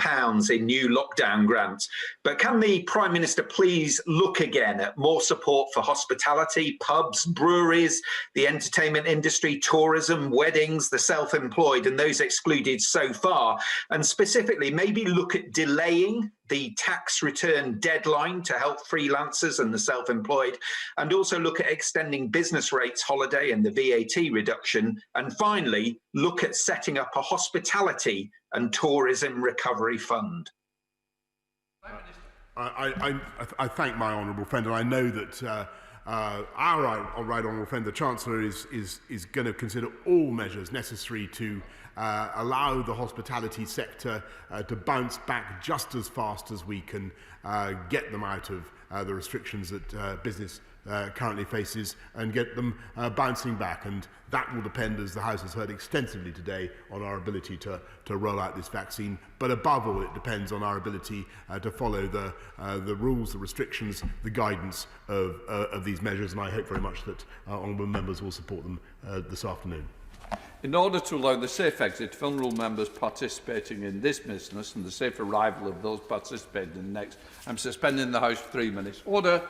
in new lockdown grants, but can the Prime Minister please look again at more support for hospitality, pubs, breweries, the entertainment industry, tourism, weddings, the self-employed and those excluded so far, and specifically maybe look at delaying the tax return deadline to help freelancers and the self-employed, and also look at extending business rates holiday and the VAT reduction, and finally look at setting up a hospitality and tourism recovery fund. I thank my honourable friend, and I know that our right honourable friend, the Chancellor, is going to consider all measures necessary to allow the hospitality sector to bounce back just as fast as we can get them out of the restrictions that business currently faces and get them bouncing back. And that will depend, as the House has heard extensively today, on our ability to roll out this vaccine. But above all, it depends on our ability to follow the rules, the restrictions, the guidance of these measures. And I hope very much that honourable members will support them this afternoon. In order to allow the safe exit of vulnerable members participating in this business and the safe arrival of those participating in the next, I'm suspending the House for 3 minutes. Order.